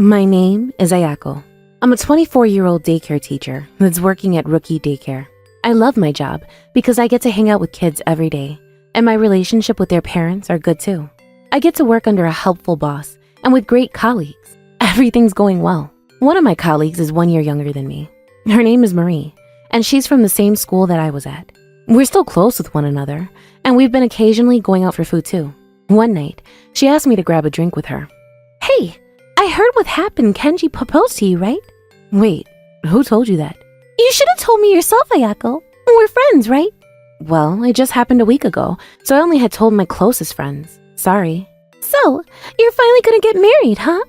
My name is Ayako. I'm a 24-year-old daycare teacher that's working at Rookie Daycare. I love my job because I get to hang out with kids every day, and my relationship with their parents are good too. I get to work under a helpful boss and with great colleagues. Everything's going well. One of my colleagues is 1 year younger than me. Her name is Marie, and she's from the same school that I was at. We're still close with one another, and we've been occasionally going out for food too. One night, she asked me to grab a drink with her. Hey, I heard what happened. Kenji proposed to you, right? Wait, who told you that? You should have told me yourself, Ayako. We're friends, right? Well, it just happened a week ago, so I only had told my closest friends. Sorry. So, you're finally gonna get married, huh?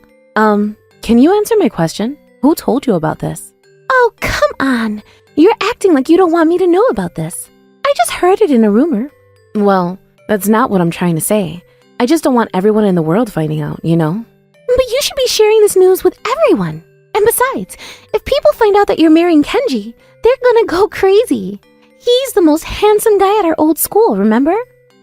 Can you answer my question? Who told you about this? Oh, come on. You're acting like you don't want me to know about this. I just heard it in a rumor. Well, that's not what I'm trying to say. I just don't want everyone in the world finding out, you know? But you should be sharing this news with everyone. And besides, if people find out that you're marrying Kenji, they're gonna go crazy. He's the most handsome guy at our old school, remember?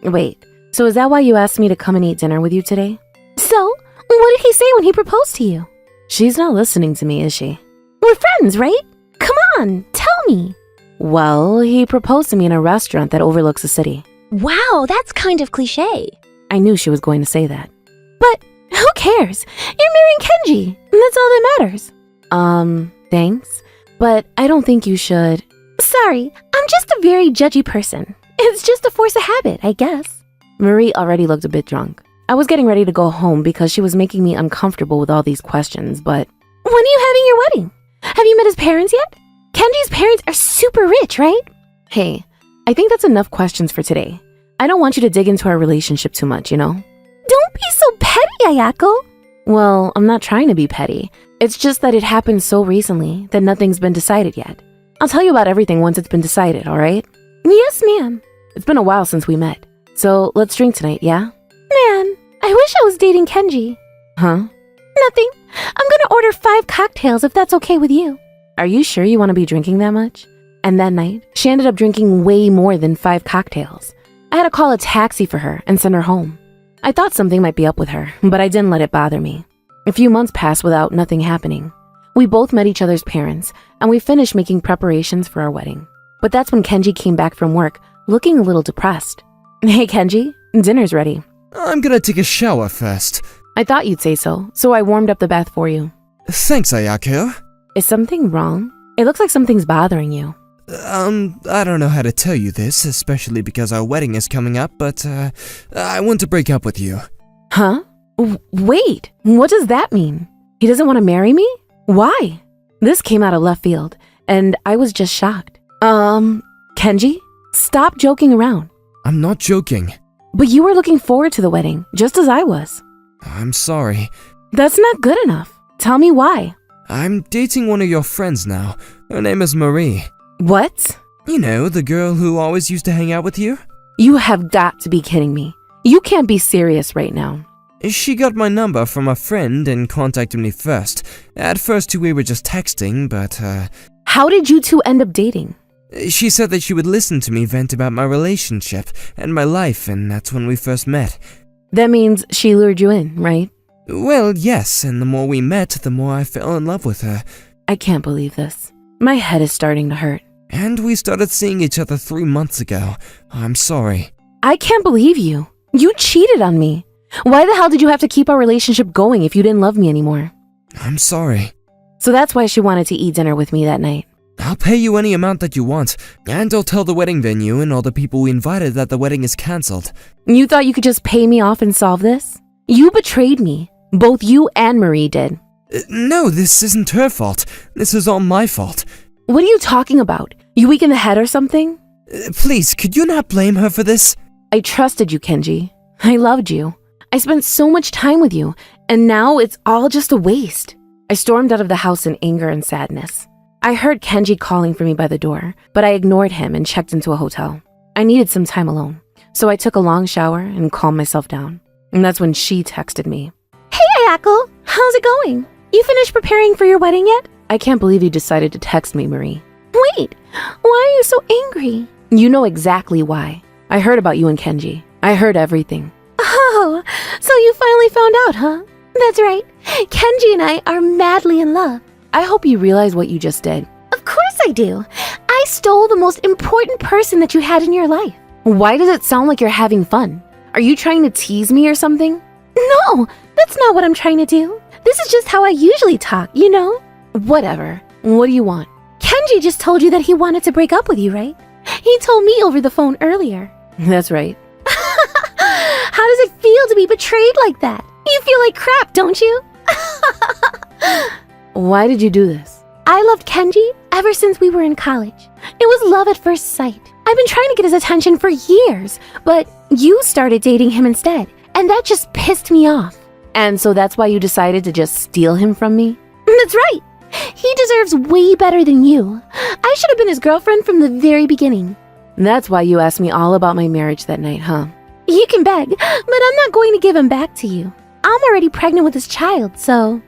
Wait, so is that why you asked me to come and eat dinner with you today? So, what did he say when he proposed to you? She's not listening to me, is she? We're friends, right? Come on, tell me. Well, he proposed to me in a restaurant that overlooks the city. Wow, that's kind of cliche. I knew she was going to say that. But who cares? You're marrying Kenji, and that's all that matters. Thanks, but I don't think you should. Sorry, I'm just a very judgy person. It's just a force of habit, I guess. Marie already looked a bit drunk. I was getting ready to go home because she was making me uncomfortable with all these questions, but... When are you having your wedding? Have you met his parents yet? Kenji's parents are super rich, right? Hey, I think that's enough questions for today. I don't want you to dig into our relationship too much, you know? Don't be so petty, Ayako. Well, I'm not trying to be petty. It's just that it happened so recently that nothing's been decided yet. I'll tell you about everything once it's been decided, all right? Yes, ma'am. It's been a while since we met. So let's drink tonight, yeah? Man, I wish I was dating Kenji. Huh? Nothing. I'm gonna order 5 cocktails if that's okay with you. Are you sure you want to be drinking that much? And that night, she ended up drinking way more than 5 cocktails. I had to call a taxi for her and send her home. I thought something might be up with her, but I didn't let it bother me. A few months passed without nothing happening. We both met each other's parents, and we finished making preparations for our wedding. But that's when Kenji came back from work, looking a little depressed. Hey Kenji, dinner's ready. I'm gonna take a shower first. I thought you'd say so I warmed up the bath for you. Thanks, Ayako. Is something wrong? It looks like something's bothering you. I don't know how to tell you this, especially because our wedding is coming up, but, I want to break up with you. Huh? Wait, what does that mean? He doesn't want to marry me? Why? This came out of left field, and I was just shocked. Kenji, stop joking around. I'm not joking. But you were looking forward to the wedding, just as I was. I'm sorry. That's not good enough. Tell me why. I'm dating one of your friends now. Her name is Marie. What? You know, the girl who always used to hang out with you? You have got to be kidding me. You can't be serious right now. She got my number from a friend and contacted me first. At first we were just texting, but How did you two end up dating? she said that she would listen to me vent about my relationship and my life, and that's when we first met. That means she lured you in, right? Well, yes, and the more we met, the more I fell in love with her. I can't believe this. My head is starting to hurt. And we started seeing each other 3 months ago. I'm sorry. I can't believe you. You cheated on me. Why the hell did you have to keep our relationship going if you didn't love me anymore? I'm sorry. So that's why she wanted to eat dinner with me that night. I'll pay you any amount that you want, and I'll tell the wedding venue and all the people we invited that the wedding is cancelled. You thought you could just pay me off and solve this? You betrayed me. Both you and Marie did. No, this isn't her fault. This is all my fault. What are you talking about? You weak in the head or something? Please, could you not blame her for this? I trusted you, Kenji. I loved you. I spent so much time with you, and now it's all just a waste. I stormed out of the house in anger and sadness. I heard Kenji calling for me by the door, but I ignored him and checked into a hotel. I needed some time alone, so I took a long shower and calmed myself down. And that's when she texted me. Hey, Ayako, how's it going? You finished preparing for your wedding yet? I can't believe you decided to text me, Marie. Wait, why are you so angry? You know exactly why. I heard about you and Kenji. I heard everything. Oh, so you finally found out, huh? That's right. Kenji and I are madly in love. I hope you realize what you just did. Of course I do. I stole the most important person that you had in your life. Why does it sound like you're having fun? Are you trying to tease me or something? No, that's not what I'm trying to do. This is just how I usually talk, you know? Whatever. What do you want? Kenji just told you that he wanted to break up with you, right? He told me over the phone earlier. That's right. How does it feel to be betrayed like that? You feel like crap, don't you? Why did you do this? I loved Kenji ever since we were in college. It was love at first sight. I've been trying to get his attention for years, but you started dating him instead, and that just pissed me off. And so that's why you decided to just steal him from me? That's right. He deserves way better than you. I should have been his girlfriend from the very beginning. That's why you asked me all about my marriage that night, huh? You can beg, but I'm not going to give him back to you. I'm already pregnant with his child, so...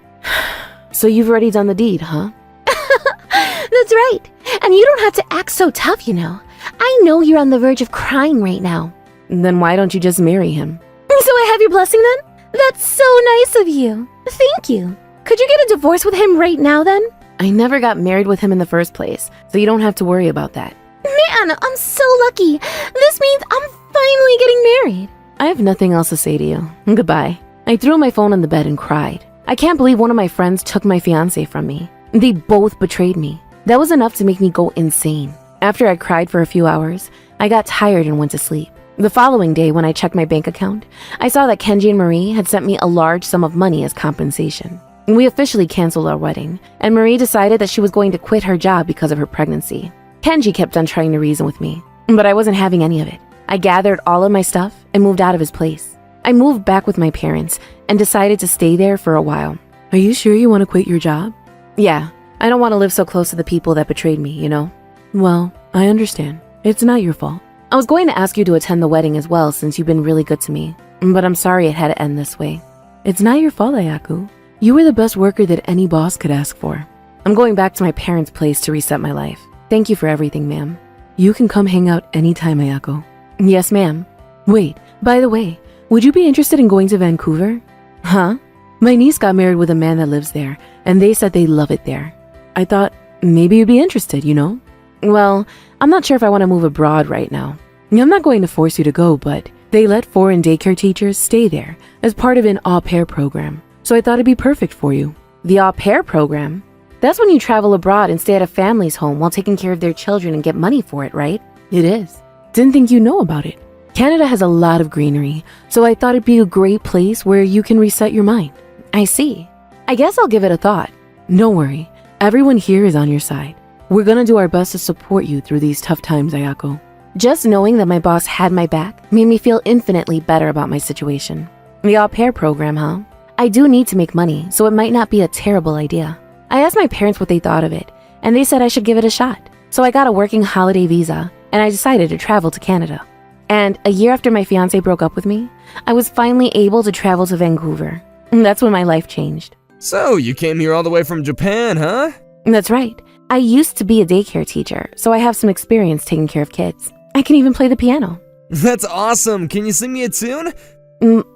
So you've already done the deed, huh? That's right. And you don't have to act so tough, you know. I know you're on the verge of crying right now. Then why don't you just marry him? So I have your blessing then? That's so nice of you. Thank you. Could you get a divorce with him right now then? I never got married with him in the first place, so you don't have to worry about that. Man, I'm so lucky. This means I'm finally getting married. I have nothing else to say to you. Goodbye. I threw my phone on the bed and cried. I can't believe one of my friends took my fiancé from me. They both betrayed me. That was enough to make me go insane. After I cried for a few hours, I got tired and went to sleep. The following day, when I checked my bank account, I saw that Kenji and Marie had sent me a large sum of money as compensation. We officially canceled our wedding, and Marie decided that she was going to quit her job because of her pregnancy. Kenji kept on trying to reason with me, but I wasn't having any of it. I gathered all of my stuff and moved out of his place. I moved back with my parents and decided to stay there for a while. Are you sure you want to quit your job? Yeah, I don't want to live so close to the people that betrayed me, you know? Well, I understand. It's not your fault. I was going to ask you to attend the wedding as well since you've been really good to me, but I'm sorry it had to end this way. It's not your fault, Ayaku. You were the best worker that any boss could ask for. I'm going back to my parents' place to reset my life. Thank you for everything, ma'am. You can come hang out anytime, Ayako. Yes, ma'am. Wait, by the way, would you be interested in going to Vancouver? Huh? My niece got married with a man that lives there, and they said they love it there. I thought maybe you'd be interested, you know? Well, I'm not sure if I want to move abroad right now. I'm not going to force you to go, but they let foreign daycare teachers stay there as part of an au pair program. So I thought it'd be perfect for you. The au pair program? That's when you travel abroad and stay at a family's home while taking care of their children and get money for it, right? It is. Didn't think you know about it. Canada has a lot of greenery, so I thought it'd be a great place where you can reset your mind. I see. I guess I'll give it a thought. Don't worry, everyone here is on your side. We're gonna do our best to support you through these tough times, Ayako. Just knowing that my boss had my back made me feel infinitely better about my situation. The au pair program, huh? I do need to make money, so it might not be a terrible idea. I asked my parents what they thought of it, and they said I should give it a shot. So I got a working holiday visa, and I decided to travel to Canada. And a year after my fiancé broke up with me, I was finally able to travel to Vancouver. That's when my life changed. So, you came here all the way from Japan, huh? That's right. I used to be a daycare teacher, so I have some experience taking care of kids. I can even play the piano. That's awesome. Can you sing me a tune?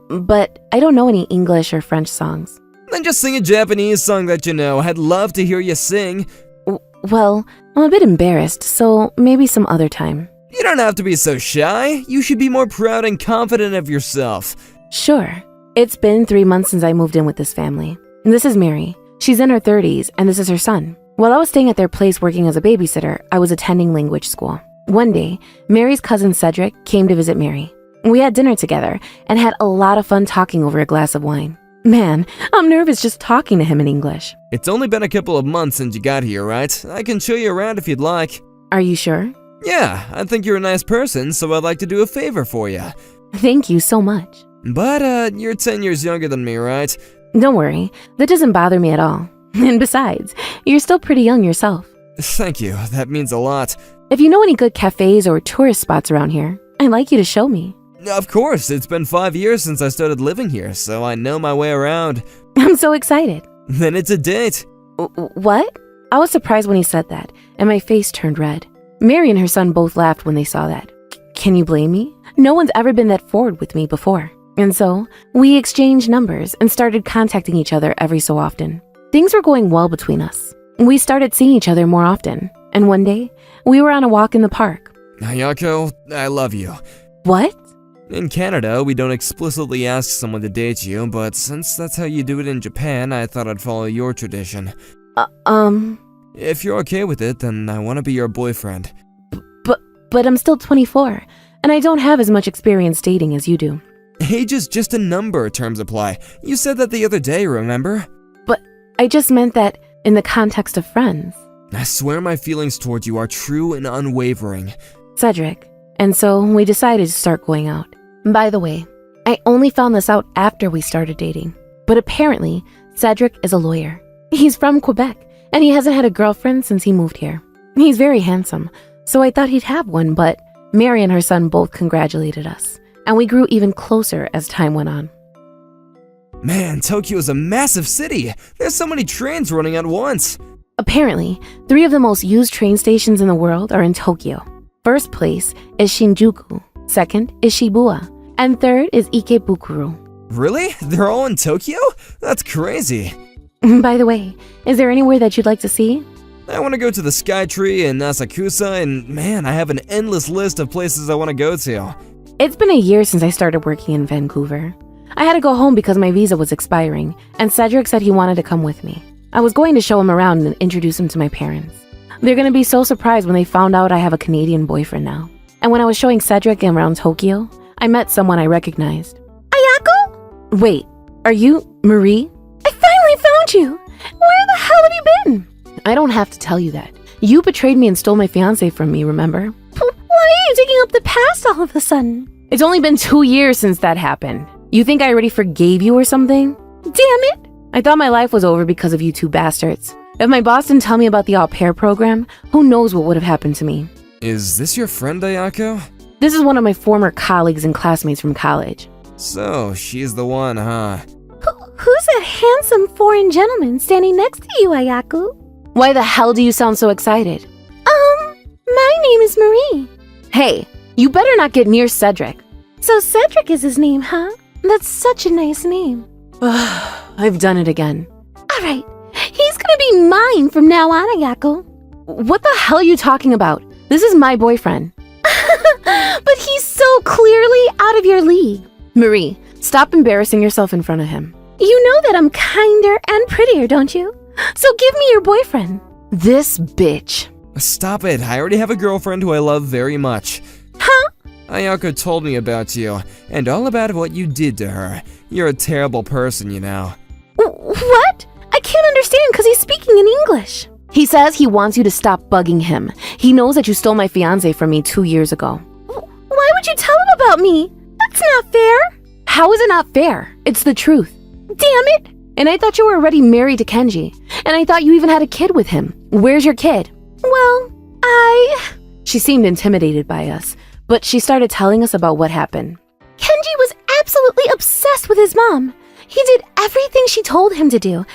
But I don't know any English or French songs. Then just sing a Japanese song that you know. I'd love to hear you sing. Well, I'm a bit embarrassed, so maybe some other time. You don't have to be so shy. You should be more proud and confident of yourself. Sure. It's been 3 months since I moved in with this family. This is Mary. She's in her 30s, and this is her son. While I was staying at their place working as a babysitter, I was attending language school. One day, Mary's cousin Cedric came to visit Mary. We had dinner together and had a lot of fun talking over a glass of wine. Man, I'm nervous just talking to him in English. It's only been a couple of months since you got here, right? I can show you around if you'd like. Are you sure? Yeah, I think you're a nice person, so I'd like to do a favor for you. Thank you so much. But, you're 10 years younger than me, right? Don't worry, that doesn't bother me at all. And besides, you're still pretty young yourself. Thank you, that means a lot. If you know any good cafes or tourist spots around here, I'd like you to show me. Of course, it's been 5 years since I started living here, so I know my way around. I'm so excited. Then it's a date. What? I was surprised when he said that, and my face turned red. Mary and her son both laughed when they saw that. Can you blame me? No one's ever been that forward with me before. And so, we exchanged numbers and started contacting each other every so often. Things were going well between us. We started seeing each other more often, and one day, we were on a walk in the park. Ayako, I love you. What? In Canada, we don't explicitly ask someone to date you, but since that's how you do it in Japan, I thought I'd follow your tradition. If you're okay with it, then I want to be your boyfriend. But I'm still 24, and I don't have as much experience dating as you do. Age is just a number, terms apply. You said that the other day, remember? But I just meant that in the context of friends. I swear my feelings toward you are true and unwavering. Cedric. And so we decided to start going out. By the way, I only found this out after we started dating. But apparently, Cedric is a lawyer. He's from Quebec, and he hasn't had a girlfriend since he moved here. He's very handsome, so I thought he'd have one, but Mary and her son both congratulated us, and we grew even closer as time went on. Man, Tokyo is a massive city. There's so many trains running at once. Apparently, 3 of the most used train stations in the world are in Tokyo. First place is Shinjuku, second is Shibuya, and third is Ikebukuro. Really? They're all in Tokyo? That's crazy. By the way, is there anywhere that you'd like to see? I want to go to the Skytree and Asakusa, and man, I have an endless list of places I want to go to. It's been a year since I started working in Vancouver. I had to go home because my visa was expiring, and Cedric said he wanted to come with me. I was going to show him around and introduce him to my parents. They're going to be so surprised when they found out I have a Canadian boyfriend now. And when I was showing Cedric around Tokyo, I met someone I recognized. Ayako? Wait, are you Marie? I finally found you! Where the hell have you been? I don't have to tell you that. You betrayed me and stole my fiancé from me, remember? Why are you digging up the past all of a sudden? It's only been 2 years since that happened. You think I already forgave you or something? Damn it! I thought my life was over because of you 2 bastards. If my boss didn't tell me about the au pair program, who knows what would have happened to me. Is this your friend, Ayako? This is one of my former colleagues and classmates from college. So, she's the one, huh? Who's that handsome foreign gentleman standing next to you, Ayako? Why the hell do you sound so excited? My name is Marie. Hey, you better not get near Cedric. So Cedric is his name, huh? That's such a nice name. I've done it again. Alright, he's gonna be mine from now on, Ayako. What the hell are you talking about? This is my boyfriend. But he's so clearly out of your league. Marie, stop embarrassing yourself in front of him. You know that I'm kinder and prettier, don't you? So give me your boyfriend. This bitch. Stop it, I already have a girlfriend who I love very much. Huh? Ayako told me about you, and all about what you did to her. You're a terrible person, you know. What? I can't understand because he's speaking in English. He says he wants you to stop bugging him. He knows that you stole my fiancé from me 2 years ago. Why would you tell him about me? That's not fair. How is it not fair? It's the truth. Damn it. And I thought you were already married to Kenji. And I thought you even had a kid with him. Where's your kid? Well, She seemed intimidated by us, but she started telling us about what happened. Kenji was absolutely obsessed with his mom. He did everything she told him to do, and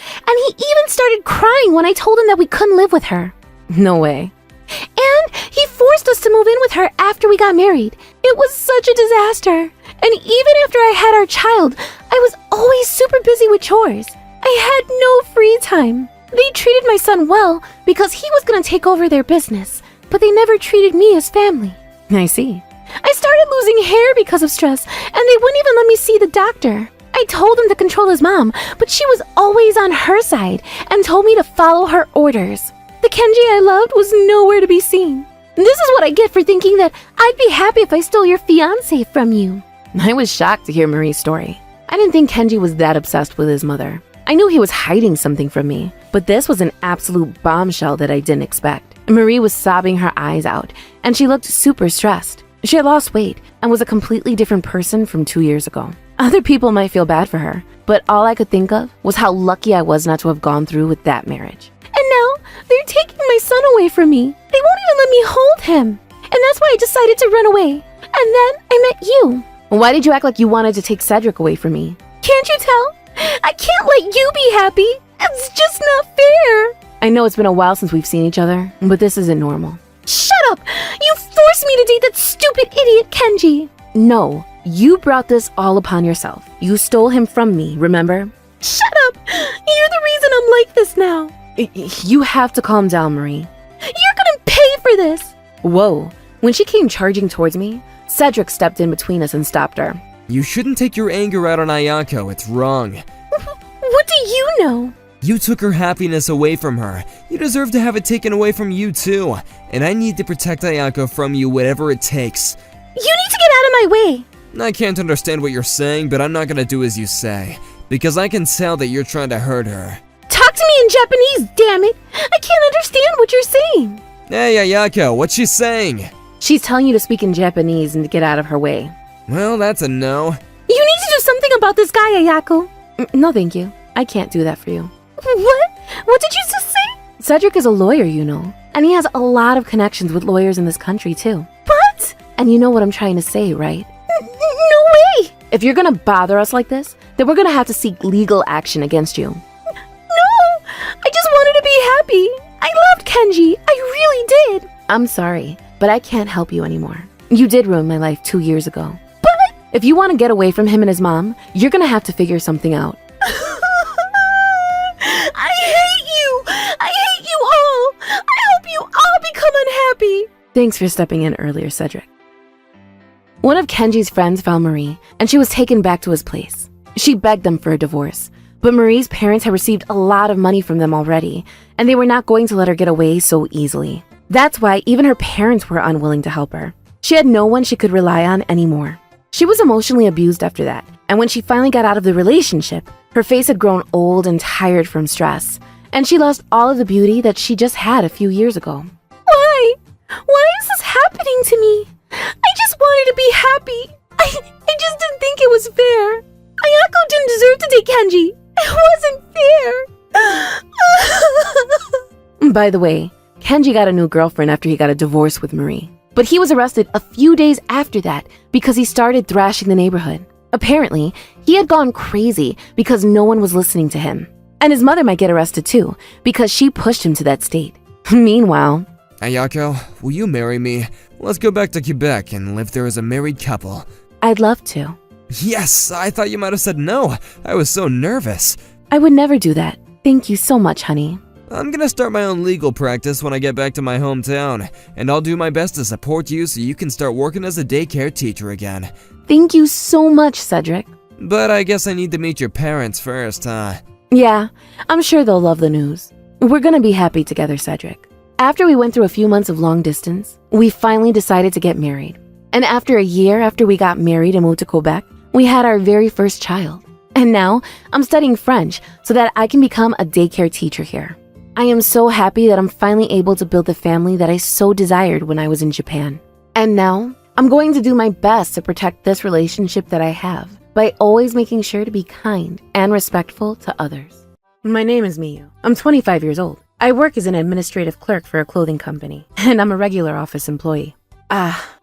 he even started crying when I told him that we couldn't live with her. No way. And he forced us to move in with her after we got married. It was such a disaster. And even after I had our child, I was always super busy with chores. I had no free time. They treated my son well because he was going to take over their business, but they never treated me as family. I see. I started losing hair because of stress, and they wouldn't even let me see the doctor. I told him to control his mom, but she was always on her side and told me to follow her orders. The Kenji I loved was nowhere to be seen. This is what I get for thinking that I'd be happy if I stole your fiancé from you. I was shocked to hear Marie's story. I didn't think Kenji was that obsessed with his mother. I knew he was hiding something from me, but this was an absolute bombshell that I didn't expect. Marie was sobbing her eyes out, and she looked super stressed. She had lost weight and was a completely different person from 2 years ago. Other people might feel bad for her, but all I could think of was how lucky I was not to have gone through with that marriage. And now, they're taking my son away from me. They won't even let me hold him. And that's why I decided to run away. And then I met you. Why did you act like you wanted to take Cedric away from me? Can't you tell? I can't let you be happy. It's just not fair. I know it's been a while since we've seen each other, but this isn't normal. Shut up! You forced me to date that stupid idiot Kenji. No, You brought this all upon yourself. You stole him from me, remember? Shut up! You're the reason I'm like this now. You have to calm down, Marie. You're gonna pay for this! Whoa. When she came charging towards me, Cedric stepped in between us and stopped her. You shouldn't take your anger out on Ayako, it's wrong. What do you know? You took her happiness away from her. You deserve to have it taken away from you too. And I need to protect Ayako from you whatever it takes. You need to get out of my way! I can't understand what you're saying, but I'm not gonna do as you say. Because I can tell that you're trying to hurt her. Talk to me in Japanese, damn it! I can't understand what you're saying! Hey Ayako, what's she saying? She's telling you to speak in Japanese and to get out of her way. Well, that's a no. You need to do something about this guy, Ayako! No, thank you. I can't do that for you. What? What did you just say? Cedric is a lawyer, you know. And he has a lot of connections with lawyers in this country, too. What? And you know what I'm trying to say, right? No way! If you're gonna bother us like this, then we're gonna have to seek legal action against you. No! I just wanted to be happy! I loved Kenji! I really did! I'm sorry, but I can't help you anymore. You did ruin my life 2 years ago. But... If you want to get away from him and his mom, you're gonna have to figure something out. I hate you! I hate you all! I hope you all become unhappy! Thanks for stepping in earlier, Cedric. One of Kenji's friends found Marie, and she was taken back to his place. She begged them for a divorce, but Marie's parents had received a lot of money from them already, and they were not going to let her get away so easily. That's why even her parents were unwilling to help her. She had no one she could rely on anymore. She was emotionally abused after that, and when she finally got out of the relationship, her face had grown old and tired from stress, and she lost all of the beauty that she just had a few years ago. Why? Why is this happening to me? I just wanted to be happy. I just didn't think it was fair. Ayako didn't deserve to take Kenji. It wasn't fair. By the way, Kenji got a new girlfriend after he got a divorce with Marie. But he was arrested a few days after that because he started thrashing the neighborhood. Apparently, he had gone crazy because no one was listening to him. And his mother might get arrested too because she pushed him to that state. Meanwhile... Ayako, will you marry me? Let's go back to Quebec and live there as a married couple. I'd love to. Yes, I thought you might have said no. I was so nervous. I would never do that. Thank you so much, honey. I'm gonna start my own legal practice when I get back to my hometown, and I'll do my best to support you so you can start working as a daycare teacher again. Thank you so much, Cedric. But I guess I need to meet your parents first, huh? Yeah, I'm sure they'll love the news. We're gonna be happy together, Cedric. After we went through a few months of long distance, we finally decided to get married. And after a year after we got married and moved to Quebec, we had our very first child. And now, I'm studying French so that I can become a daycare teacher here. I am so happy that I'm finally able to build the family that I so desired when I was in Japan. And now, I'm going to do my best to protect this relationship that I have by always making sure to be kind and respectful to others. My name is Miyu. I'm 25 years old. I work as an administrative clerk for a clothing company, and I'm a regular office employee.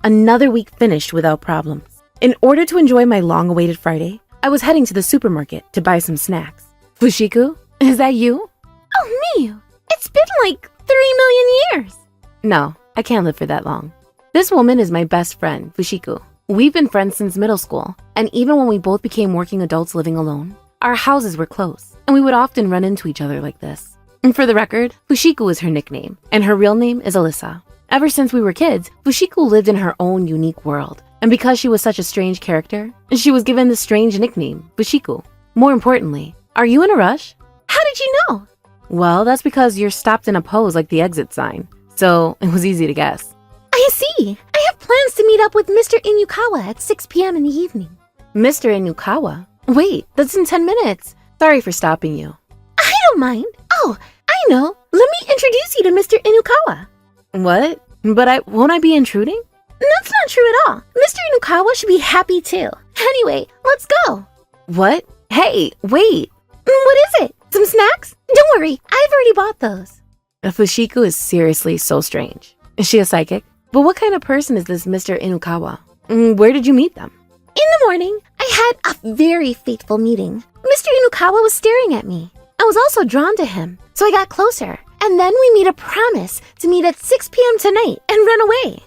Another week finished without problems. In order to enjoy my long-awaited Friday, I was heading to the supermarket to buy some snacks. Fushiku, is that you? Oh, Miyu, it's been like 3 million years. No, I can't live for that long. This woman is my best friend, Fushiku. We've been friends since middle school, and even when we both became working adults living alone, our houses were close, and we would often run into each other like this. And for the record, Fushiku is her nickname, and her real name is Alyssa. Ever since we were kids, Fushiku lived in her own unique world, and because she was such a strange character, she was given the strange nickname, Fushiku. More importantly, are you in a rush? How did you know? Well, that's because you're stopped in a pose like the exit sign, so it was easy to guess. I see. I have plans to meet up with Mr. Inukawa at 6 p.m. in the evening. Mr. Inukawa? Wait, that's in 10 minutes. Sorry for stopping you. I don't mind. Oh, I know. Let me introduce you to Mr. Inukawa. What? But won't I be intruding? That's not true at all. Mr. Inukawa should be happy too. Anyway, let's go. What? Hey, wait. What is it? Some snacks? Don't worry, I've already bought those. Fushiku is seriously so strange. Is she a psychic? But what kind of person is this Mr. Inukawa? Where did you meet them? In the morning, I had a very fateful meeting. Mr. Inukawa was staring at me. I was also drawn to him, so I got closer. And then we made a promise to meet at 6 p.m. tonight and run away.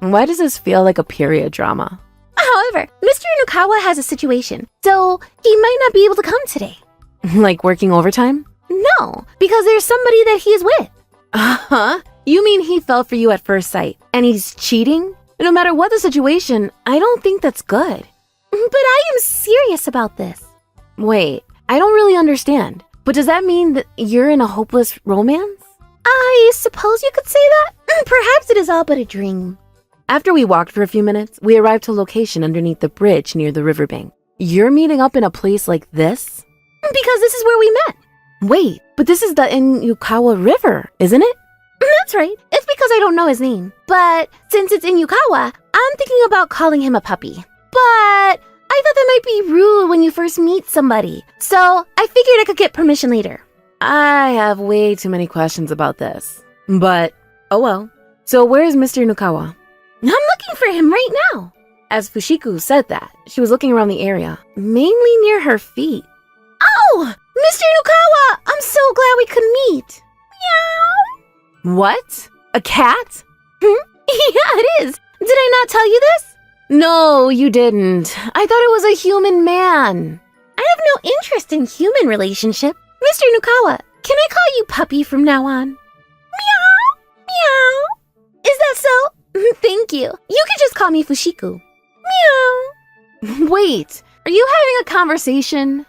Why does this feel like a period drama? However, Mr. Nukawa has a situation, so he might not be able to come today. Like working overtime? No, because there's somebody that he is with. Uh-huh. You mean he fell for you at first sight, and he's cheating? No matter what the situation, I don't think that's good. But I am serious about this. Wait, I don't really understand. But does that mean that you're in a hopeless romance? I suppose you could say that. Perhaps it is all but a dream. After we walked for a few minutes, we arrived to a location underneath the bridge near the riverbank. You're meeting up in a place like this? Because this is where we met. Wait, but this is the Inyukawa River, isn't it? That's right. It's because I don't know his name. But since it's Inyukawa, I'm thinking about calling him a puppy. But I thought that might be rude when you first meet somebody. So I figured I could get permission later. I have way too many questions about this. But, oh well. So where's Mr. Nukawa? I'm looking for him right now. As Fushiku said that, she was looking around the area, mainly near her feet. Oh, Mr. Nukawa, I'm so glad we could meet. Meow. What? A cat? Yeah, it is. Did I not tell you this? No, you didn't. I thought it was a human man. I have no interest in human relationship. Mr. Nukawa, can I call you puppy from now on? Meow. Meow. Is that so? Thank you. You can just call me Fushiku. Meow. Wait, are you having a conversation?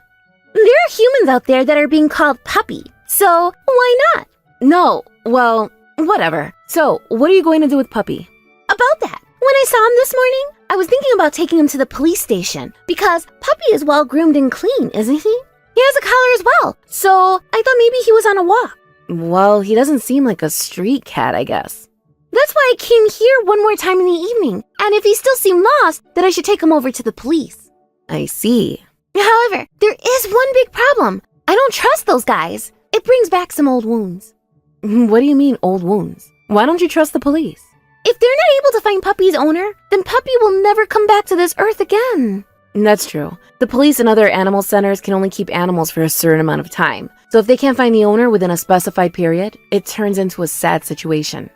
There are humans out there that are being called puppy, so why not? No, well, whatever. So, what are you going to do with Puppy? About that, when I saw him this morning, I was thinking about taking him to the police station because Puppy is well groomed and clean, isn't he? He has a collar as well, so I thought maybe he was on a walk. Well, he doesn't seem like a street cat, I guess. That's why I came here one more time in the evening, and if he still seemed lost, then I should take him over to the police. I see. However, there is one big problem. I don't trust those guys. It brings back some old wounds. What do you mean, old wounds? Why don't you trust the police? If they're not able to find Puppy's owner, then Puppy will never come back to this earth again. That's true. The police and other animal centers can only keep animals for a certain amount of time. So if they can't find the owner within a specified period, it turns into a sad situation.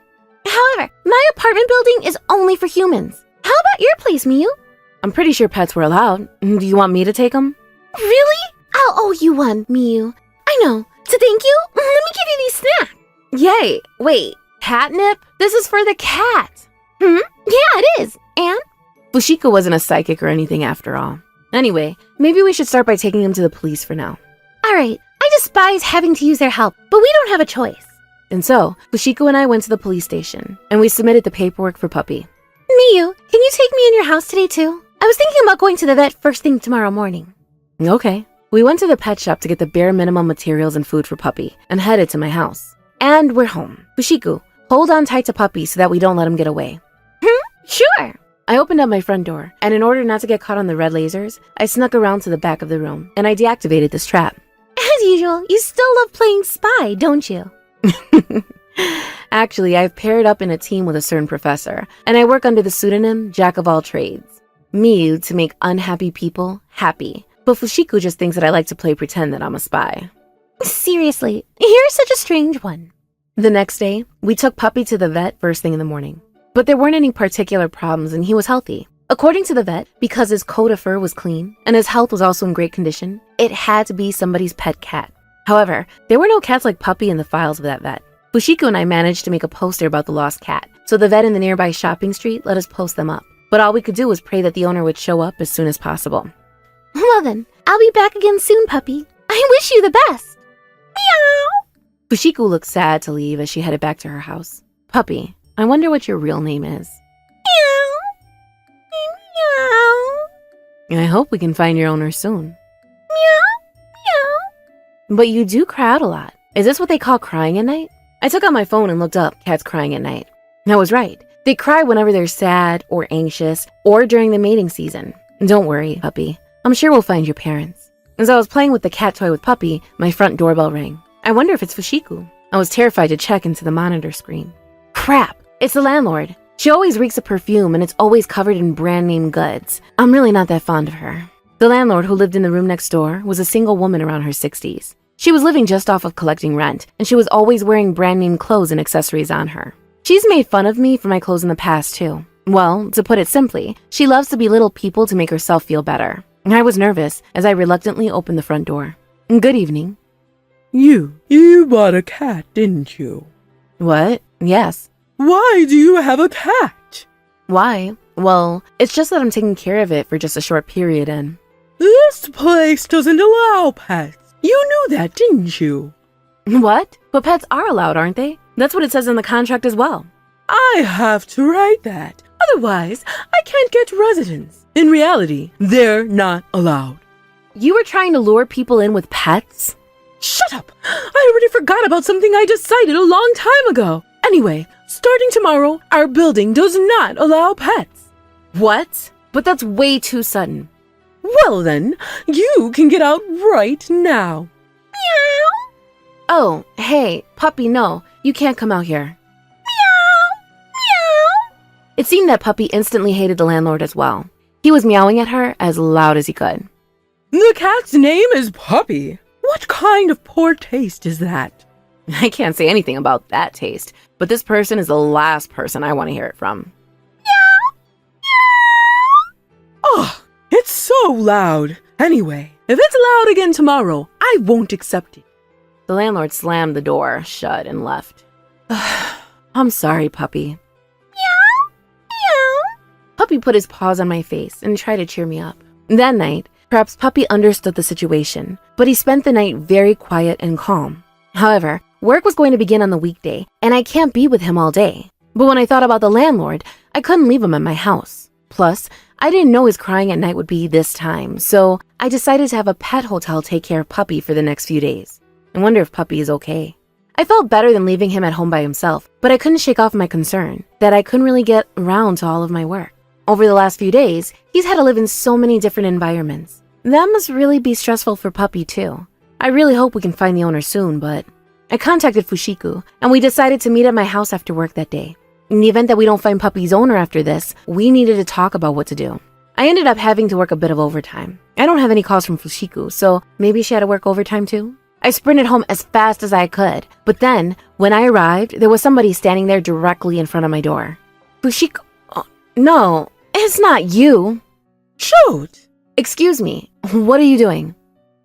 However, my apartment building is only for humans. How about your place, Miyu? I'm pretty sure pets were allowed. Do you want me to take them? Really? I'll owe you one, Miyu. I know. To thank you, let me give you these snacks. Yay! Wait, catnip? This is for the cat. Yeah, it is. And? Fushiko wasn't a psychic or anything after all. Anyway, maybe we should start by taking him to the police for now. Alright, I despise having to use their help, but we don't have a choice. And so, Fushiko and I went to the police station, and we submitted the paperwork for Puppy. Miyu, can you take me in your house today too? I was thinking about going to the vet first thing tomorrow morning. Okay. We went to the pet shop to get the bare minimum materials and food for Puppy, and headed to my house. And we're home. Fushiku, hold on tight to Puppy so that we don't let him get away. Sure. I opened up my front door, and in order not to get caught on the red lasers, I snuck around to the back of the room, and I deactivated this trap. As usual, you still love playing spy, don't you? Actually, I've paired up in a team with a certain professor, and I work under the pseudonym Jack of all trades. Miyu to make unhappy people happy, but Fushiku just thinks that I like to play pretend that I'm a spy. Seriously, you're such a strange one. The next day, we took Puppy to the vet first thing in the morning. But there weren't any particular problems and he was healthy. According to the vet, because his coat of fur was clean and his health was also in great condition, it had to be somebody's pet cat. However, there were no cats like Puppy in the files of that vet. Fushiku and I managed to make a poster about the lost cat, so the vet in the nearby shopping street let us post them up. But all we could do was pray that the owner would show up as soon as possible. Well then, I'll be back again soon, Puppy. I wish you the best. Meow. Fushiku looked sad to leave as she headed back to her house. Puppy, I wonder what your real name is. Meow. I hope we can find your owner soon. Meow. But you do cry out a lot. Is this what they call crying at night? I took out my phone and looked up cats crying at night. I was right. They cry whenever they're sad or anxious or during the mating season. Don't worry, Puppy. I'm sure we'll find your parents. As I was playing with the cat toy with Puppy, my front doorbell rang. I wonder if it's Fushiku. I was terrified to check into the monitor screen. Crap! It's the landlord. She always reeks of perfume and it's always covered in brand name goods. I'm really not that fond of her. The landlord, who lived in the room next door, was a single woman around her 60s. She was living just off of collecting rent, and she was always wearing brand name clothes and accessories on her. She's made fun of me for my clothes in the past too. Well, to put it simply, she loves to belittle people to make herself feel better. I was nervous as I reluctantly opened the front door. Good evening. You bought a cat, didn't you? What? Yes. Why do you have a cat? Why? Well, it's just that I'm taking care of it for just a short period and... This place doesn't allow pets. You knew that, didn't you? What? But pets are allowed, aren't they? That's what it says in the contract as well. I have to write that. Otherwise, I can't get residence. In reality, they're not allowed. You were trying to lure people in with pets? Shut up! I already forgot about something I decided a long time ago. Anyway, starting tomorrow, our building does not allow pets. What? But that's way too sudden. Well then, you can get out right now. Meow. Oh, hey, puppy, no. You can't come out here. Meow. Meow. It seemed that Puppy instantly hated the landlord as well. He was meowing at her as loud as he could. The cat's name is Puppy. What kind of poor taste is that? I can't say anything about that taste, but this person is the last person I want to hear it from. Oh, it's so loud. Anyway, if it's loud again tomorrow, I won't accept it. The landlord slammed the door shut and left. I'm sorry, Puppy. Meow. Meow. Puppy put his paws on my face and tried to cheer me up. That night, perhaps Puppy understood the situation, but he spent the night very quiet and calm. However, work was going to begin on the weekday, and I can't be with him all day. But when I thought about the landlord, I couldn't leave him at my house. Plus, I didn't know his crying at night would be this time, so I decided to have a pet hotel take care of Puppy for the next few days. I wonder if Puppy is okay. I felt better than leaving him at home by himself, but I couldn't shake off my concern that I couldn't really get around to all of my work. Over the last few days, he's had to live in so many different environments. That must really be stressful for Puppy too. I really hope we can find the owner soon, but I contacted Fushiku, and we decided to meet at my house after work that day. In the event that we don't find Puppy's owner after this, we needed to talk about what to do. I ended up having to work a bit of overtime. I don't have any calls from Fushiku, so maybe she had to work overtime too? I sprinted home as fast as I could, but then, when I arrived, there was somebody standing there directly in front of my door. Fushiku... Oh, no, it's not you. Shoot! Excuse me, what are you doing?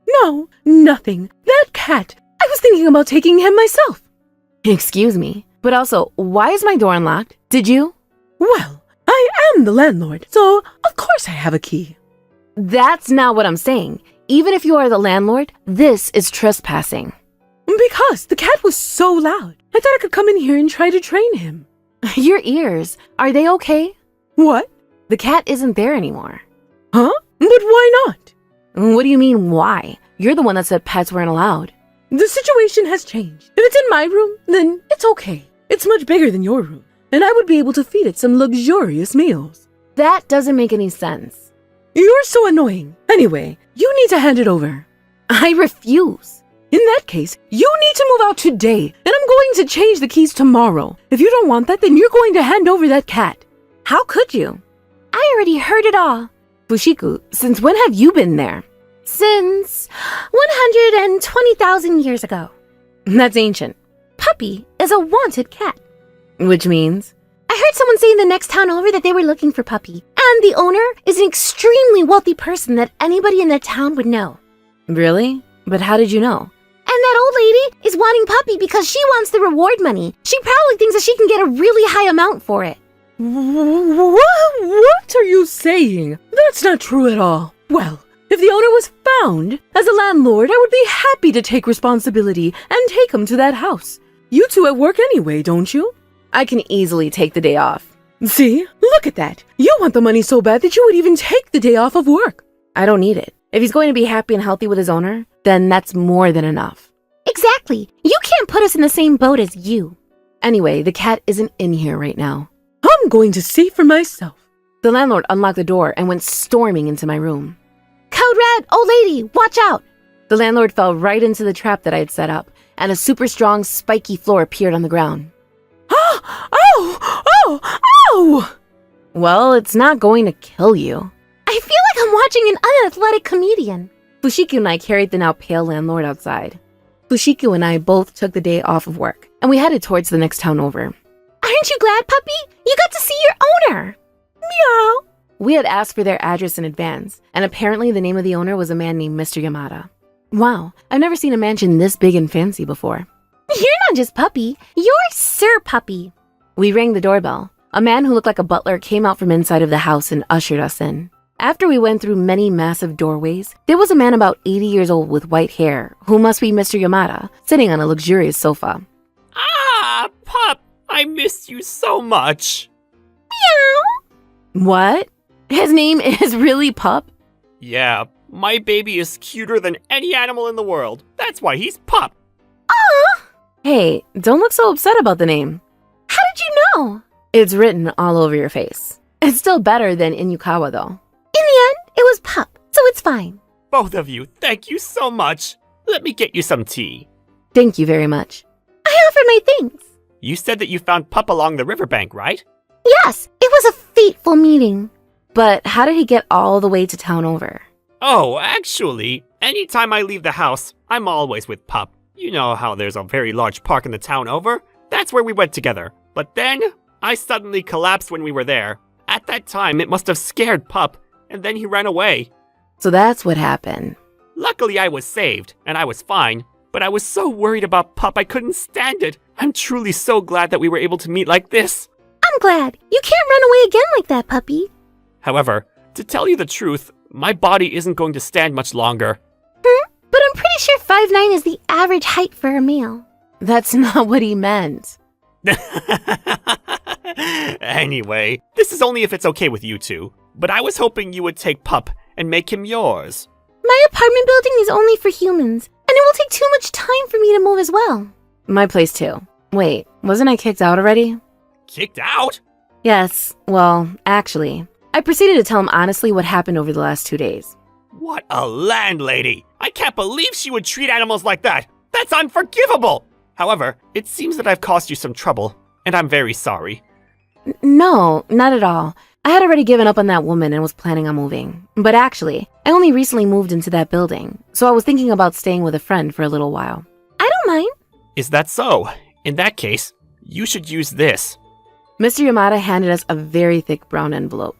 No, nothing. That cat. I was thinking about taking him myself. Excuse me, but also, why is my door unlocked? Did you? Well, I am the landlord, so of course I have a key. That's not what I'm saying. Even if you are the landlord, this is trespassing. Because the cat was so loud. I thought I could come in here and try to train him. Your ears, are they okay? What? The cat isn't there anymore. Huh? But why not? What do you mean, why? You're the one that said pets weren't allowed. The situation has changed. If it's in my room, then it's okay. It's much bigger than your room, and I would be able to feed it some luxurious meals. That doesn't make any sense. You're so annoying. Anyway, you need to hand it over. I refuse. In that case, you need to move out today, and I'm going to change the keys tomorrow. If you don't want that, then you're going to hand over that cat. How could you? I already heard it all. Fushiku, since when have you been there? Since 120,000 years ago. That's ancient. Puppy is a wanted cat. Which means? I heard someone say in the next town over that they were looking for Puppy, and the owner is an extremely wealthy person that anybody in the town would know. Really? But how did you know? And that old lady is wanting Puppy because she wants the reward money. She probably thinks that she can get a really high amount for it. What are you saying? That's not true at all. Well, if the owner was found, as a landlord, I would be happy to take responsibility and take him to that house. You two at work anyway, don't you? I can easily take the day off. See? Look at that. You want the money so bad that you would even take the day off of work. I don't need it. If he's going to be happy and healthy with his owner, then that's more than enough. Exactly. You can't put us in the same boat as you. Anyway, the cat isn't in here right now. I'm going to see for myself. The landlord unlocked the door and went storming into my room. Code Red, old lady, watch out! The landlord fell right into the trap that I had set up, and a super strong, spiky floor appeared on the ground. Oh! Well, it's not going to kill you. I feel like I'm watching an unathletic comedian. Fushiku and I carried the now pale landlord outside. Fushiku and I both took the day off of work, and we headed towards the next town over. Aren't you glad, Puppy? You got to see your owner. Meow. We had asked for their address in advance, and apparently the name of the owner was a man named Mr. Yamada. Wow, I've never seen a mansion this big and fancy before. You're not just Puppy, you're Sir Puppy. We rang the doorbell. A man who looked like a butler came out from inside of the house and ushered us in. After we went through many massive doorways, there was a man about 80 years old with white hair, who must be Mr. Yamada, sitting on a luxurious sofa. Ah, Pup, I missed you so much. What? His name is really Pup? Yeah, my baby is cuter than any animal in the world. That's why he's Pup. Hey, don't look so upset about the name. How did you know? It's written all over your face. It's still better than Inukawa, though. In the end, it was Pup, so it's fine. Both of you, thank you so much. Let me get you some tea. Thank you very much. I offered my things. You said that you found Pup along the riverbank, right? Yes, it was a fateful meeting. But how did he get all the way to town over? Oh, actually, anytime I leave the house, I'm always with Pup. You know how there's a very large park in the town over? That's where we went together. But then, I suddenly collapsed when we were there. At that time, it must have scared Pup, and then he ran away. So that's what happened. Luckily, I was saved, and I was fine. But I was so worried about Pup, I couldn't stand it. I'm truly so glad that we were able to meet like this. I'm glad. You can't run away again like that, Puppy. However, to tell you the truth, my body isn't going to stand much longer. But I'm pretty sure 5'9" is the average height for a male. That's not what he meant. Anyway, this is only if it's okay with you two. But I was hoping you would take Pup and make him yours. My apartment building is only for humans, and it will take too much time for me to move as well. My place too. Wait, wasn't I kicked out already? Kicked out? Yes, well, actually. I proceeded to tell him honestly what happened over the last 2 days. What a landlady! I can't believe she would treat animals like that! That's unforgivable! However, it seems that I've caused you some trouble, and I'm very sorry. No, not at all. I had already given up on that woman and was planning on moving. But actually, I only recently moved into that building, so I was thinking about staying with a friend for a little while. I don't mind. Is that so? In that case, you should use this. Mr. Yamada handed us a very thick brown envelope.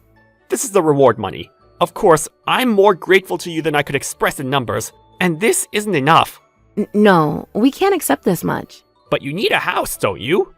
This is the reward money. Of course, I'm more grateful to you than I could express in numbers, and this isn't enough. No, we can't accept this much. But you need a house, don't you?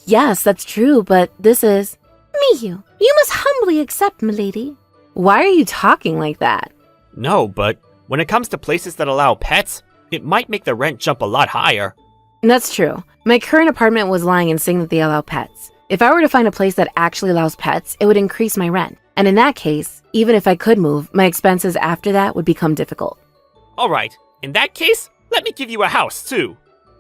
Yes, that's true, but this is... Miyu, you must humbly accept, milady. Why are you talking like that? No, but when it comes to places that allow pets, it might make the rent jump a lot higher. That's true. My current apartment was lying and saying that they allow pets. If I were to find a place that actually allows pets, it would increase my rent. And in that case, even if I could move, my expenses after that would become difficult. Alright, in that case, let me give you a house, too.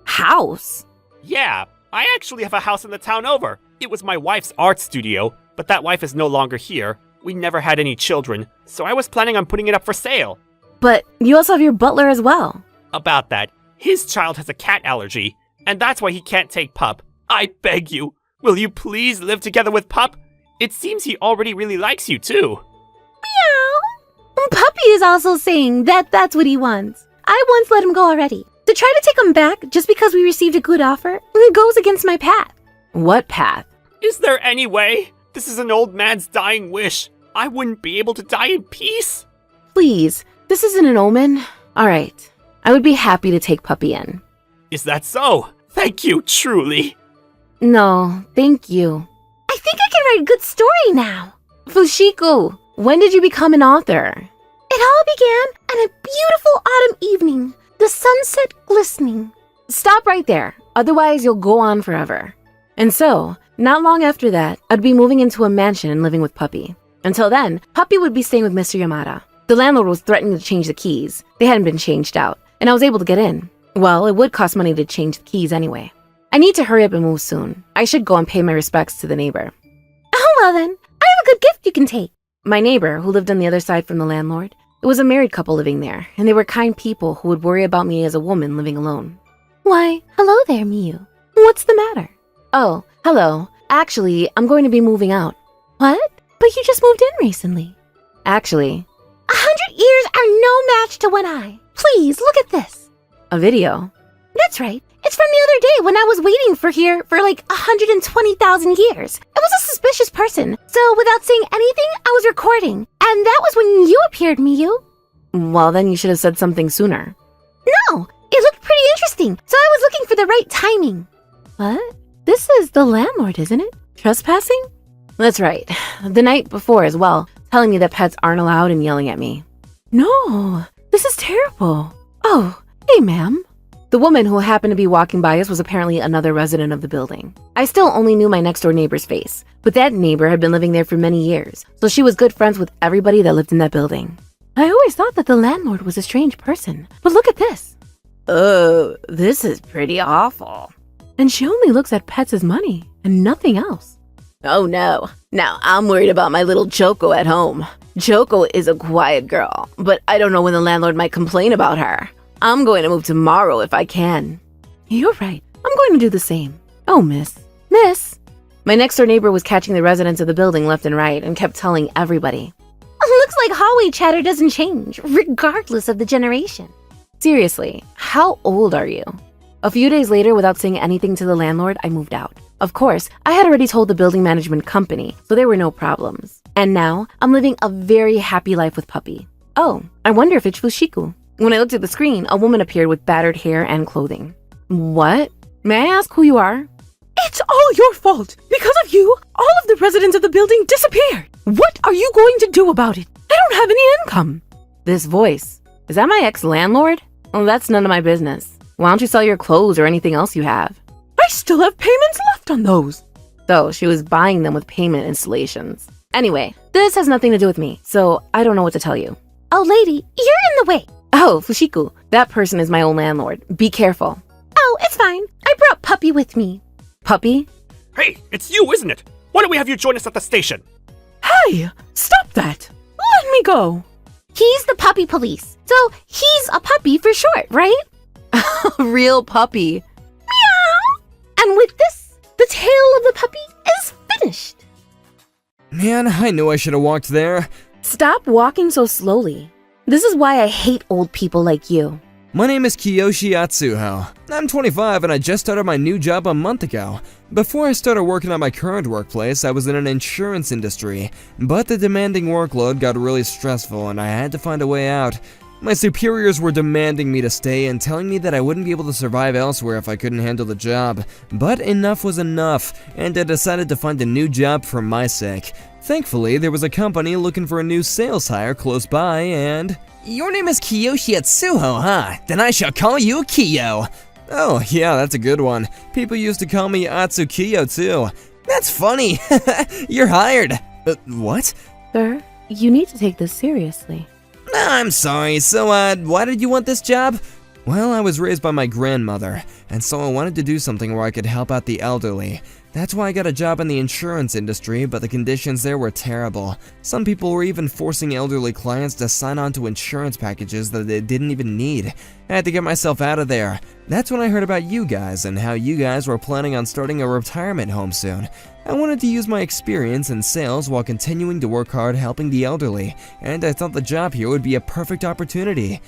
House? Yeah, I actually have a house in the town over. It was my wife's art studio, but that wife is no longer here. We never had any children, so I was planning on putting it up for sale. But you also have your butler as well. About that, his child has a cat allergy, and that's why he can't take Pup. I beg you, will you please live together with Pup? It seems he already really likes you, too. Meow. Puppy is also saying that that's what he wants. I once let him go already. To try to take him back just because we received a good offer goes against my path. What path? Is there any way? This is an old man's dying wish. I wouldn't be able to die in peace. Please, this isn't an omen. All right, I would be happy to take Puppy in. Is that so? Thank you, truly. No, thank you. I think I can write a good story now. Fushiko, when did you become an author? It all began on a beautiful autumn evening, the sunset glistening. Stop right there, otherwise you'll go on forever. And so, not long after that, I'd be moving into a mansion and living with Puppy. Until then, Puppy would be staying with Mr. Yamada. The landlord was threatening to change the keys. They hadn't been changed out, and I was able to get in. Well, it would cost money to change the keys anyway. I need to hurry up and move soon. I should go and pay my respects to the neighbor. Oh, well then, I have a good gift you can take. My neighbor, who lived on the other side from the landlord, it was a married couple living there, and they were kind people who would worry about me as a woman living alone. Why, hello there, Miyu. What's the matter? Oh, hello. Actually, I'm going to be moving out. What? But you just moved in recently. Actually, 100 years are no match to one eye. Please, look at this. a video. That's right. It's from the other day when I was waiting for here for like 120,000 years. I was a suspicious person, so without saying anything, I was recording. And that was when you appeared, Miyu. Well, then you should have said something sooner. No, it looked pretty interesting, so I was looking for the right timing. What? This is the landlord, isn't it? Trespassing? That's right. The night before as well, telling me that pets aren't allowed and yelling at me. No, this is terrible. Oh, hey, ma'am. The woman who happened to be walking by us was apparently another resident of the building. I still only knew my next door neighbor's face, but that neighbor had been living there for many years, so she was good friends with everybody that lived in that building. I always thought that the landlord was a strange person, but look at this. Oh, this is pretty awful. And she only looks at pets as money and nothing else. Oh no, now I'm worried about my little Choco at home. Choco is a quiet girl, but I don't know when the landlord might complain about her. I'm going to move tomorrow if I can. You're right. I'm going to do the same. Oh, miss. Miss? My next door neighbor was catching the residents of the building left and right and kept telling everybody. Looks like hallway chatter doesn't change, regardless of the generation. Seriously, how old are you? A few days later, without saying anything to the landlord, I moved out. Of course, I had already told the building management company, so there were no problems. And now, I'm living a very happy life with Puppy. Oh, I wonder if it's Fushiku. When I looked at the screen, a woman appeared with battered hair and clothing. What? May I ask who you are? It's all your fault. Because of you, all of the residents of the building disappeared. What are you going to do about it? I don't have any income. This voice. Is that my ex-landlord? Well, that's none of my business. Why don't you sell your clothes or anything else you have? I still have payments left on those. So she was buying them with payment installations. Anyway, this has nothing to do with me, so I don't know what to tell you. Oh, lady, you're in the way. Oh, Fushiku, that person is my old landlord. Be careful. Oh, it's fine. I brought Puppy with me. Puppy? Hey, it's you, isn't it? Why don't we have you join us at the station? Hey, stop that. Let me go. He's the puppy police, so he's a puppy for short, right? A real puppy. Meow! And with this, the tale of the puppy is finished. Man, I knew I should have walked there. Stop walking so slowly. This is why I hate old people like you. My name is Kiyoshi Atsuho. I'm 25 and I just started my new job a month ago. Before I started working at my current workplace, I was in an insurance industry, but the demanding workload got really stressful and I had to find a way out. My superiors were demanding me to stay and telling me that I wouldn't be able to survive elsewhere if I couldn't handle the job. But enough was enough, and I decided to find a new job for my sake. Thankfully, there was a company looking for a new sales hire close by and… Your name is Kiyoshi Atsuho, huh? Then I shall call you Kiyo. Oh, yeah, that's a good one. People used to call me Atsukiyo too. That's funny. You're hired. What? Sir, you need to take this seriously. I'm sorry, so why did you want this job? Well, I was raised by my grandmother, and so I wanted to do something where I could help out the elderly. That's why I got a job in the insurance industry, but the conditions there were terrible. Some people were even forcing elderly clients to sign on to insurance packages that they didn't even need. I had to get myself out of there. That's when I heard about you guys and how you guys were planning on starting a retirement home soon. I wanted to use my experience in sales while continuing to work hard helping the elderly, and I thought the job here would be a perfect opportunity.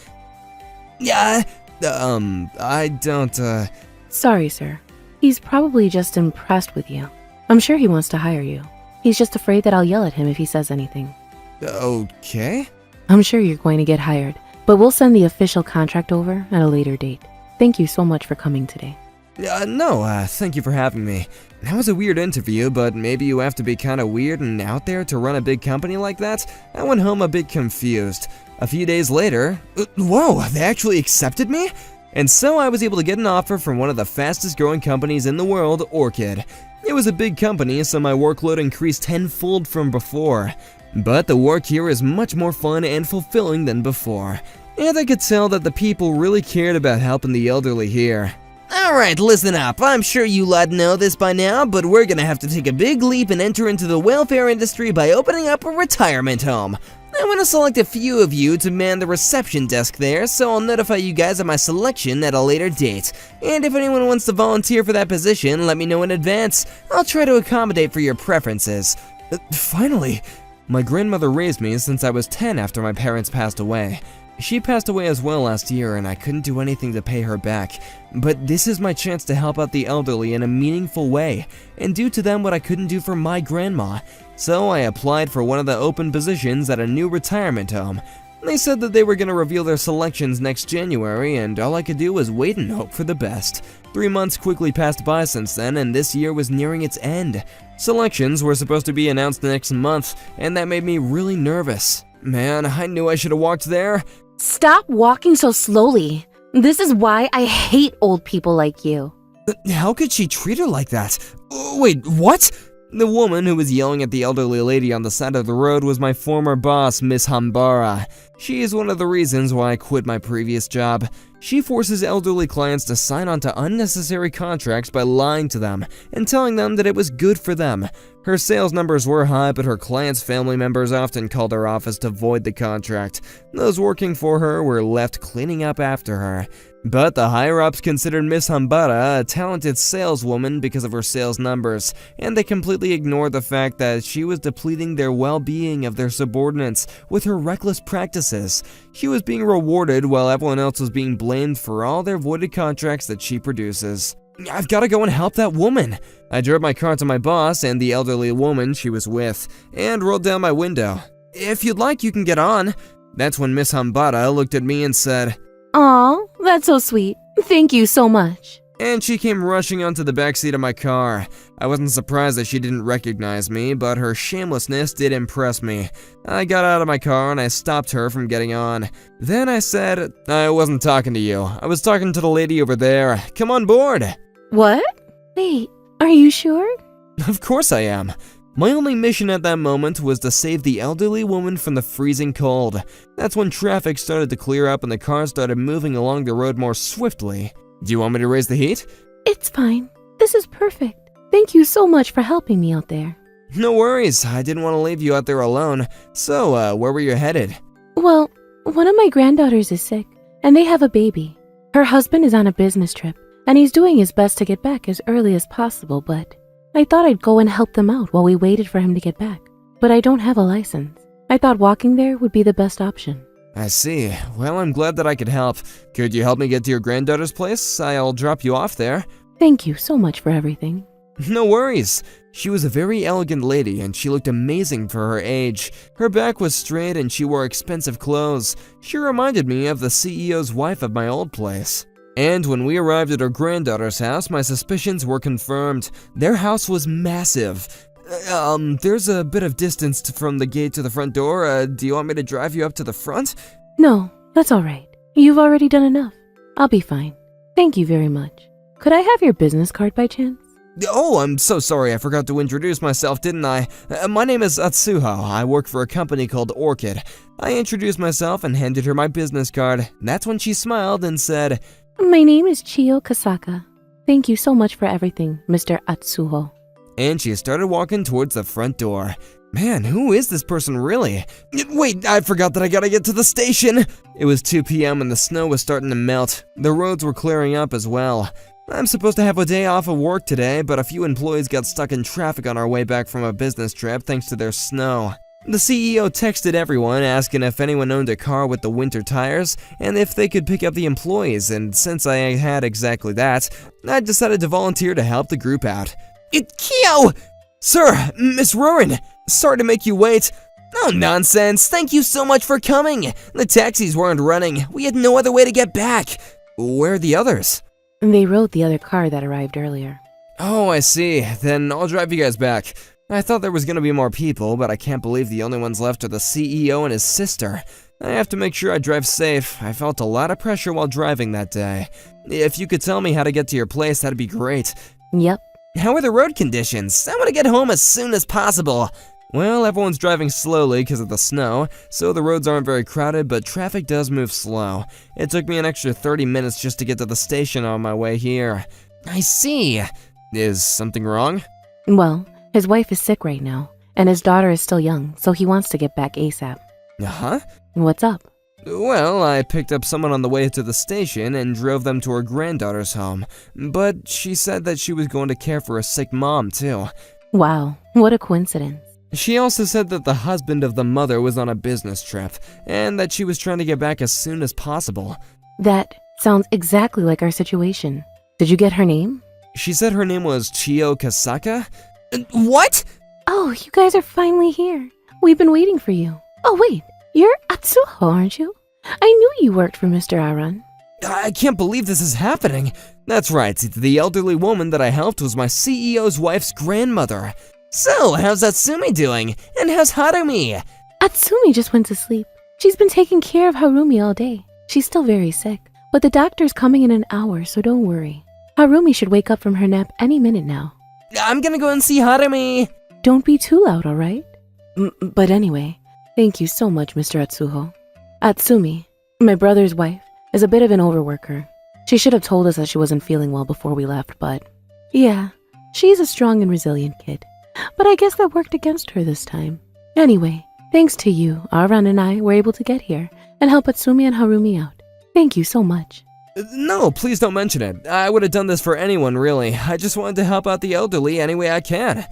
Yeah, I don't, Sorry, sir. He's probably just impressed with you. I'm sure he wants to hire you. He's just afraid that I'll yell at him if he says anything. Okay. I'm sure you're going to get hired, but we'll send the official contract over at a later date. Thank you so much for coming today. No, thank you for having me. That was a weird interview, but maybe you have to be kind of weird and out there to run a big company like that? I went home a bit confused. A few days later, whoa, they actually accepted me? And so I was able to get an offer from one of the fastest growing companies in the world, Orchid. It was a big company, so my workload increased tenfold from before. But the work here is much more fun and fulfilling than before. And I could tell that the people really cared about helping the elderly here. Alright, listen up. I'm sure you lot know this by now, but we're gonna have to take a big leap and enter into the welfare industry by opening up a retirement home. I'm gonna select a few of you to man the reception desk there, so I'll notify you guys of my selection at a later date. And if anyone wants to volunteer for that position, let me know in advance. I'll try to accommodate for your preferences. Finally! My grandmother raised me since I was 10 after my parents passed away. She passed away as well last year and I couldn't do anything to pay her back. But this is my chance to help out the elderly in a meaningful way and do to them what I couldn't do for my grandma. So I applied for one of the open positions at a new retirement home. They said that they were going to reveal their selections next January and all I could do was wait and hope for the best. 3 months quickly passed by since then and this year was nearing its end. Selections were supposed to be announced next month and that made me really nervous. Man, I knew I should have walked there. Stop walking so slowly. This is why I hate old people like you. How could she treat her like that? Wait, what? The woman who was yelling at the elderly lady on the side of the road was my former boss, Miss Hambara. She is one of the reasons why I quit my previous job. She forces elderly clients to sign on to unnecessary contracts by lying to them and telling them that it was good for them. Her sales numbers were high, but her clients' family members often called her office to void the contract. Those working for her were left cleaning up after her. But the higher-ups considered Miss Hambara a talented saleswoman because of her sales numbers, and they completely ignored the fact that she was depleting their well-being of their subordinates with her reckless practices. She was being rewarded while everyone else was being blamed for all their voided contracts that she produces. I've got to go and help that woman. I drove my car to my boss and the elderly woman she was with, and rolled down my window. If you'd like, you can get on. That's when Miss Hambara looked at me and said, Aw, that's so sweet. Thank you so much. And she came rushing onto the backseat of my car. I wasn't surprised that she didn't recognize me, but her shamelessness did impress me. I got out of my car and I stopped her from getting on. Then I said, I wasn't talking to you. I was talking to the lady over there. Come on board. What? Wait, are you sure? Of course I am. My only mission at that moment was to save the elderly woman from the freezing cold. That's when traffic started to clear up and the cars started moving along the road more swiftly. Do you want me to raise the heat? It's fine. This is perfect. Thank you so much for helping me out there. No worries, I didn't want to leave you out there alone. So, where were you headed? Well, one of my granddaughters is sick, and they have a baby. Her husband is on a business trip, and he's doing his best to get back as early as possible, but I thought I'd go and help them out while we waited for him to get back. But I don't have a license. I thought walking there would be the best option. I see. Well, I'm glad that I could help. Could you help me get to your granddaughter's place? I'll drop you off there. Thank you so much for everything. No worries. She was a very elegant lady and she looked amazing for her age. Her back was straight and she wore expensive clothes. She reminded me of the CEO's wife of my old place. And when we arrived at her granddaughter's house, my suspicions were confirmed. Their house was massive. There's a bit of distance from the gate to the front door. Do you want me to drive you up to the front? No, that's all right. You've already done enough. I'll be fine. Thank you very much. Could I have your business card by chance? Oh, I'm so sorry. I forgot to introduce myself, didn't I? My name is Atsuho. I work for a company called Orchid. I introduced myself and handed her my business card. That's when she smiled and said, My name is Chiyo Kasaka. Thank you so much for everything, Mr. Atsuho. And she started walking towards the front door. Man, who is this person really? Wait, I forgot that I gotta get to the station! It was 2 p.m. and the snow was starting to melt. The roads were clearing up as well. I'm supposed to have a day off of work today, but a few employees got stuck in traffic on our way back from a business trip thanks to their snow. The CEO texted everyone asking if anyone owned a car with the winter tires and if they could pick up the employees, and since I had exactly that, I decided to volunteer to help the group out. Kyo! Sir, Miss Rorin, sorry to make you wait. Oh, nonsense. Thank you so much for coming. The taxis weren't running. We had no other way to get back. Where are the others? They rode the other car that arrived earlier. Oh, I see. Then I'll drive you guys back. I thought there was gonna be more people, but I can't believe the only ones left are the CEO and his sister. I have to make sure I drive safe. I felt a lot of pressure while driving that day. If you could tell me how to get to your place, that'd be great. Yep. How are the road conditions? I want to get home as soon as possible. Well, everyone's driving slowly because of the snow, so the roads aren't very crowded, but traffic does move slow. It took me an extra 30 minutes just to get to the station on my way here. I see. Is something wrong? Well, his wife is sick right now, and his daughter is still young, so he wants to get back ASAP. Uh-huh. What's up? Well, I picked up someone on the way to the station and drove them to her granddaughter's home, but she said that she was going to care for a sick mom, too. Wow, what a coincidence. She also said that the husband of the mother was on a business trip, and that she was trying to get back as soon as possible. That sounds exactly like our situation. Did you get her name? She said her name was Chiyo Kasaka? What? Oh, you guys are finally here. We've been waiting for you. Oh, wait, you're Atsuho, aren't you? I knew you worked for Mr. Aran. I can't believe this is happening. That's right, the elderly woman that I helped was my CEO's wife's grandmother. So, how's Atsumi doing? And how's Harumi? Atsumi just went to sleep. She's been taking care of Harumi all day. She's still very sick, but the doctor's coming in an hour, so don't worry. Harumi should wake up from her nap any minute now. I'm gonna go and see Harumi. Don't be too loud, all right? But anyway, thank you so much, Mr. Atsuho. Atsumi, my brother's wife, is a bit of an overworker. She should have told us that she wasn't feeling well before we left, but yeah, she's a strong and resilient kid. But I guess that worked against her this time. Anyway, thanks to you, Aran and I were able to get here and help Atsumi and Harumi out. Thank you so much. No, please don't mention it. I would have done this for anyone, really. I just wanted to help out the elderly any way I can.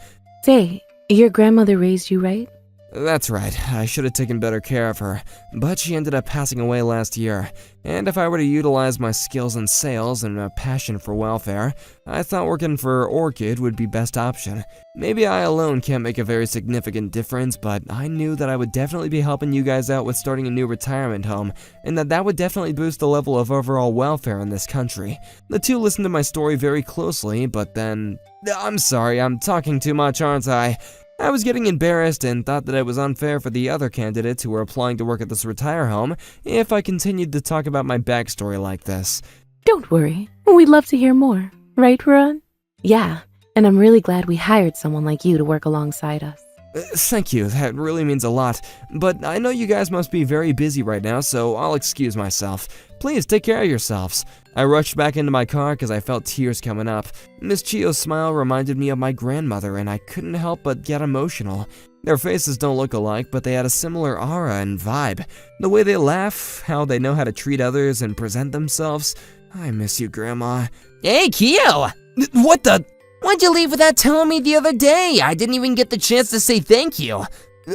Say, your grandmother raised you, right? That's right, I should have taken better care of her, but she ended up passing away last year, and if I were to utilize my skills in sales and a passion for welfare, I thought working for Orchid would be best option. Maybe I alone can't make a very significant difference, but I knew that I would definitely be helping you guys out with starting a new retirement home, and that would definitely boost the level of overall welfare in this country. The two listened to my story very closely, but then... I'm sorry, I'm talking too much, aren't I? I was getting embarrassed and thought that it was unfair for the other candidates who were applying to work at this retire home if I continued to talk about my backstory like this. Don't worry, we'd love to hear more. Right, Ron? Yeah, and I'm really glad we hired someone like you to work alongside us. Thank you, that really means a lot. But I know you guys must be very busy right now, so I'll excuse myself. Please take care of yourselves. I rushed back into my car because I felt tears coming up. Miss Chiyo's smile reminded me of my grandmother, and I couldn't help but get emotional. Their faces don't look alike, but they had a similar aura and vibe. The way they laugh, how they know how to treat others and present themselves. I miss you, Grandma. Hey, Kiyo! What the... Why'd you leave without telling me the other day? I didn't even get the chance to say thank you.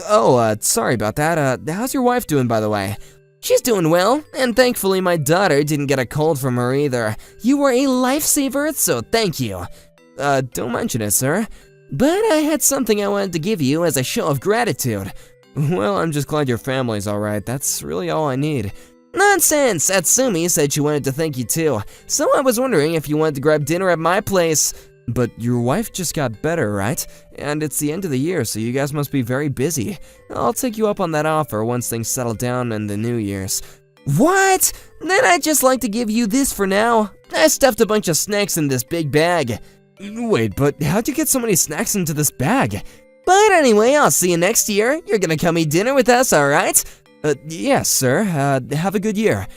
Oh, sorry about that. How's your wife doing, by the way? She's doing well, and thankfully my daughter didn't get a cold from her either. You were a lifesaver, so thank you. Don't mention it, sir. But I had something I wanted to give you as a show of gratitude. Well, I'm just glad your family's alright. That's really all I need. Nonsense! Atsumi said she wanted to thank you too, so I was wondering if you wanted to grab dinner at my place. But your wife just got better, right? And it's the end of the year, so you guys must be very busy. I'll take you up on that offer once things settle down in the New Year's. What? Then I'd just like to give you this for now. I stuffed a bunch of snacks in this big bag. Wait, but how'd you get so many snacks into this bag? But anyway, I'll see you next year. You're gonna come eat dinner with us, alright? Yes, sir. Have a good year.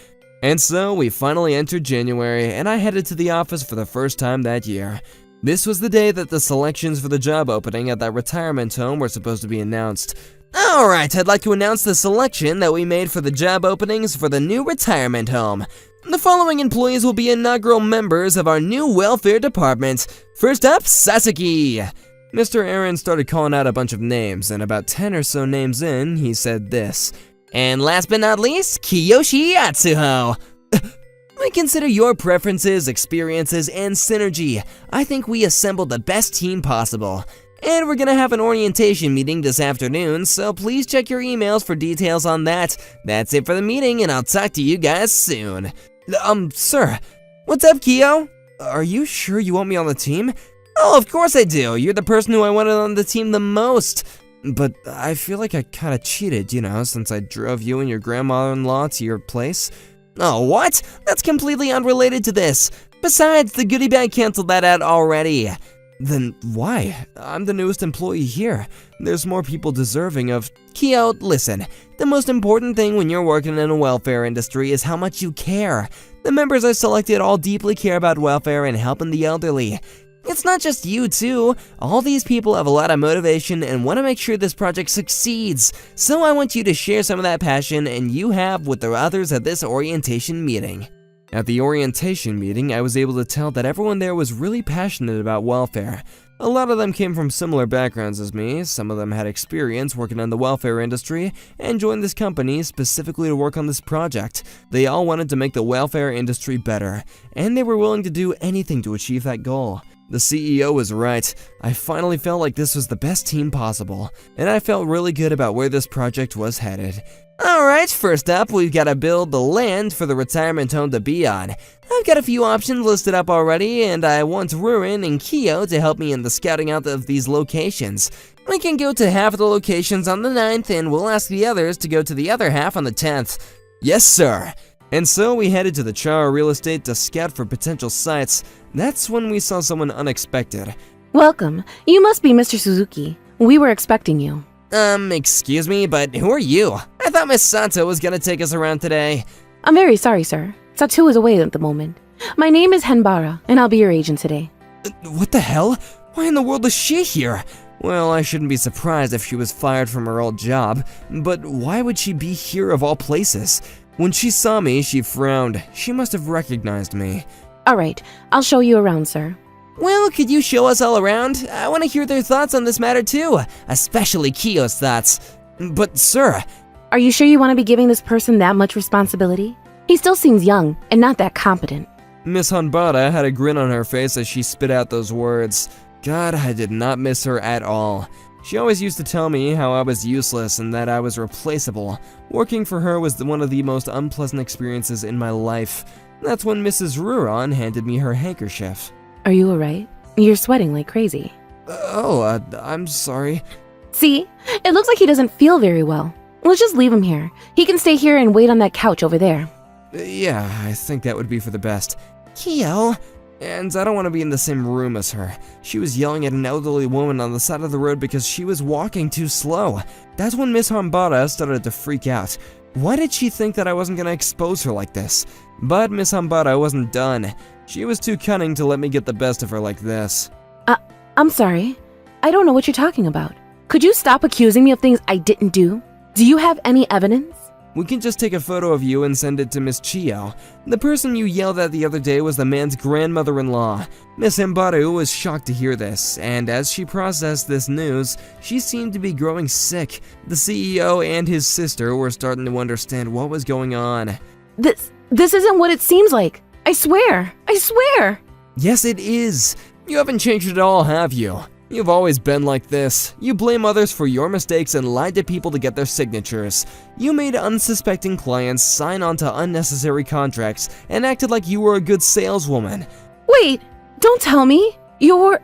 And so, we finally entered January, and I headed to the office for the first time that year. This was the day that the selections for the job opening at that retirement home were supposed to be announced. Alright, I'd like to announce the selection that we made for the job openings for the new retirement home. The following employees will be inaugural members of our new welfare department. First up, Sasaki. Mr. Aaron started calling out a bunch of names, and about 10 or so names in, he said this. And last but not least, Kiyoshi Atsuho. We consider your preferences, experiences, and synergy. I think we assembled the best team possible. And we're gonna have an orientation meeting this afternoon, so please check your emails for details on that. That's it for the meeting, and I'll talk to you guys soon. Sir. What's up, Kiyo? Are you sure you want me on the team? Oh, of course I do. You're the person who I wanted on the team the most. But I feel like I kinda cheated, since I drove you and your grandmother-in-law to your place. Oh, what? That's completely unrelated to this. Besides, the goodie bag canceled that out already. Then why? I'm the newest employee here. There's more people deserving of... Kiyo, listen. The most important thing when you're working in a welfare industry is how much you care. The members I selected all deeply care about welfare and helping the elderly. It's not just you, too. All these people have a lot of motivation and want to make sure this project succeeds. So I want you to share some of that passion and you have with the others at this orientation meeting. At the orientation meeting, I was able to tell that everyone there was really passionate about welfare. A lot of them came from similar backgrounds as me. Some of them had experience working in the welfare industry and joined this company specifically to work on this project. They all wanted to make the welfare industry better, and they were willing to do anything to achieve that goal. The CEO was right. I finally felt like this was the best team possible, and I felt really good about where this project was headed. Alright, first up, we've got to build the land for the retirement home to be on. I've got a few options listed up already, and I want Ruin and Kyo to help me in the scouting out of these locations. We can go to half of the locations on the 9th, and we'll ask the others to go to the other half on the 10th. Yes, sir! And so we headed to the Chara real estate to scout for potential sites. That's when we saw someone unexpected. Welcome. You must be Mr. Suzuki. We were expecting you. Excuse me, but who are you? I thought Miss Sato was gonna take us around today. I'm very sorry, sir. Satu is away at the moment. My name is Henbara, and I'll be your agent today. What the hell? Why in the world is she here? Well, I shouldn't be surprised if she was fired from her old job, but why would she be here of all places? When she saw me, she frowned. She must have recognized me. All right, I'll show you around, sir. Well, could you show us all around? I want to hear their thoughts on this matter too, especially Kyo's thoughts. But sir... Are you sure you want to be giving this person that much responsibility? He still seems young and not that competent. Miss Hanbara had a grin on her face as she spit out those words. God, I did not miss her at all. She always used to tell me how I was useless and that I was replaceable. Working for her was one of the most unpleasant experiences in my life. That's when Mrs. Ruron handed me her handkerchief. Are you alright? You're sweating like crazy. I'm sorry. See? It looks like he doesn't feel very well. Let's just leave him here. He can stay here and wait on that couch over there. Yeah, I think that would be for the best. Kyo! And I don't want to be in the same room as her. She was yelling at an elderly woman on the side of the road because she was walking too slow. That's when Miss Hambara started to freak out. Why did she think that I wasn't going to expose her like this? But Miss Hambara wasn't done. She was too cunning to let me get the best of her like this. I'm sorry. I don't know what you're talking about. Could you stop accusing me of things I didn't do? Do you have any evidence? We can just take a photo of you and send it to Miss Chio. The person you yelled at the other day was the man's grandmother-in-law. Miss Himbaru was shocked to hear this, and as she processed this news, she seemed to be growing sick. The CEO and his sister were starting to understand what was going on. This isn't what it seems like. I swear. Yes, it is. You haven't changed at all, have you? You've always been like this. You blame others for your mistakes and lied to people to get their signatures. You made unsuspecting clients sign on to unnecessary contracts and acted like you were a good saleswoman. Wait, don't tell me. You're...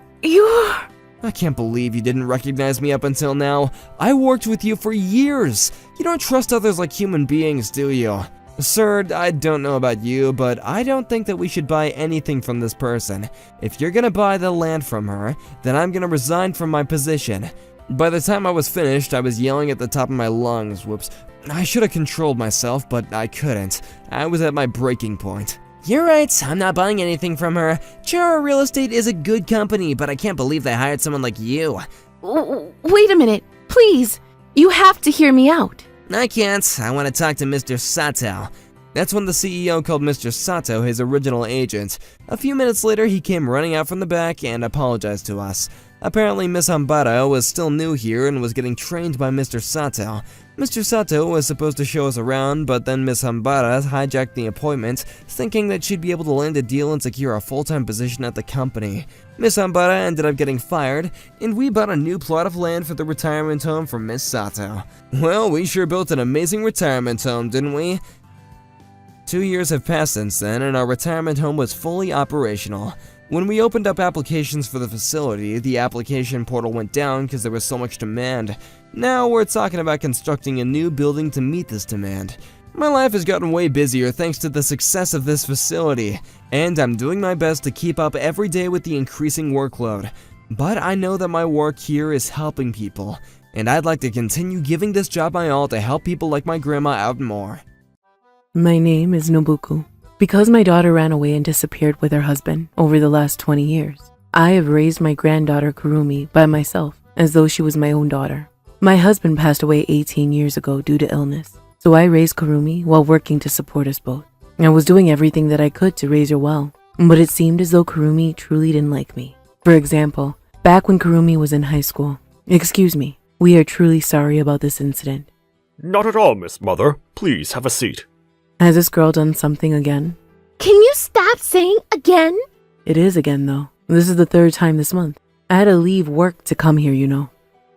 I can't believe you didn't recognize me up until now. I worked with you for years. You don't trust others like human beings, do you? Sir, I don't know about you, but I don't think that we should buy anything from this person. If you're gonna buy the land from her, then I'm gonna resign from my position. By the time I was finished, I was yelling at the top of my lungs. Whoops. I should have controlled myself, but I couldn't. I was at my breaking point. You're right, I'm not buying anything from her. Chara Real Estate is a good company, but I can't believe they hired someone like you. Wait a minute, please. You have to hear me out. I can't. I want to talk to Mr. Sato. That's when the CEO called Mr. Sato his original agent. A few minutes later, he came running out from the back and apologized to us. Apparently, Miss Hambara was still new here and was getting trained by Mr. Sato. Mr. Sato was supposed to show us around, but then Miss Hambara hijacked the appointment, thinking that she'd be able to land a deal and secure a full-time position at the company. Miss Hambara ended up getting fired, and we bought a new plot of land for the retirement home for Miss Sato. Well, we sure built an amazing retirement home, didn't we? 2 years have passed since then, and our retirement home was fully operational. When we opened up applications for the facility, the application portal went down because there was so much demand. Now we're talking about constructing a new building to meet this demand. My life has gotten way busier thanks to the success of this facility, and I'm doing my best to keep up every day with the increasing workload. But I know that my work here is helping people, and I'd like to continue giving this job my all to help people like my grandma out more. My name is Nobuku. Because my daughter ran away and disappeared with her husband over the last 20 years, I have raised my granddaughter Kurumi by myself as though she was my own daughter. My husband passed away 18 years ago due to illness, so I raised Kurumi while working to support us both. I was doing everything that I could to raise her well, but it seemed as though Kurumi truly didn't like me. For example, back when Kurumi was in high school. Excuse me, we are truly sorry about this incident. Not at all, Miss Mother. Please have a seat. Has this girl done something again? Can you stop saying again? It is again, though. This is the third time this month. I had to leave work to come here, you know.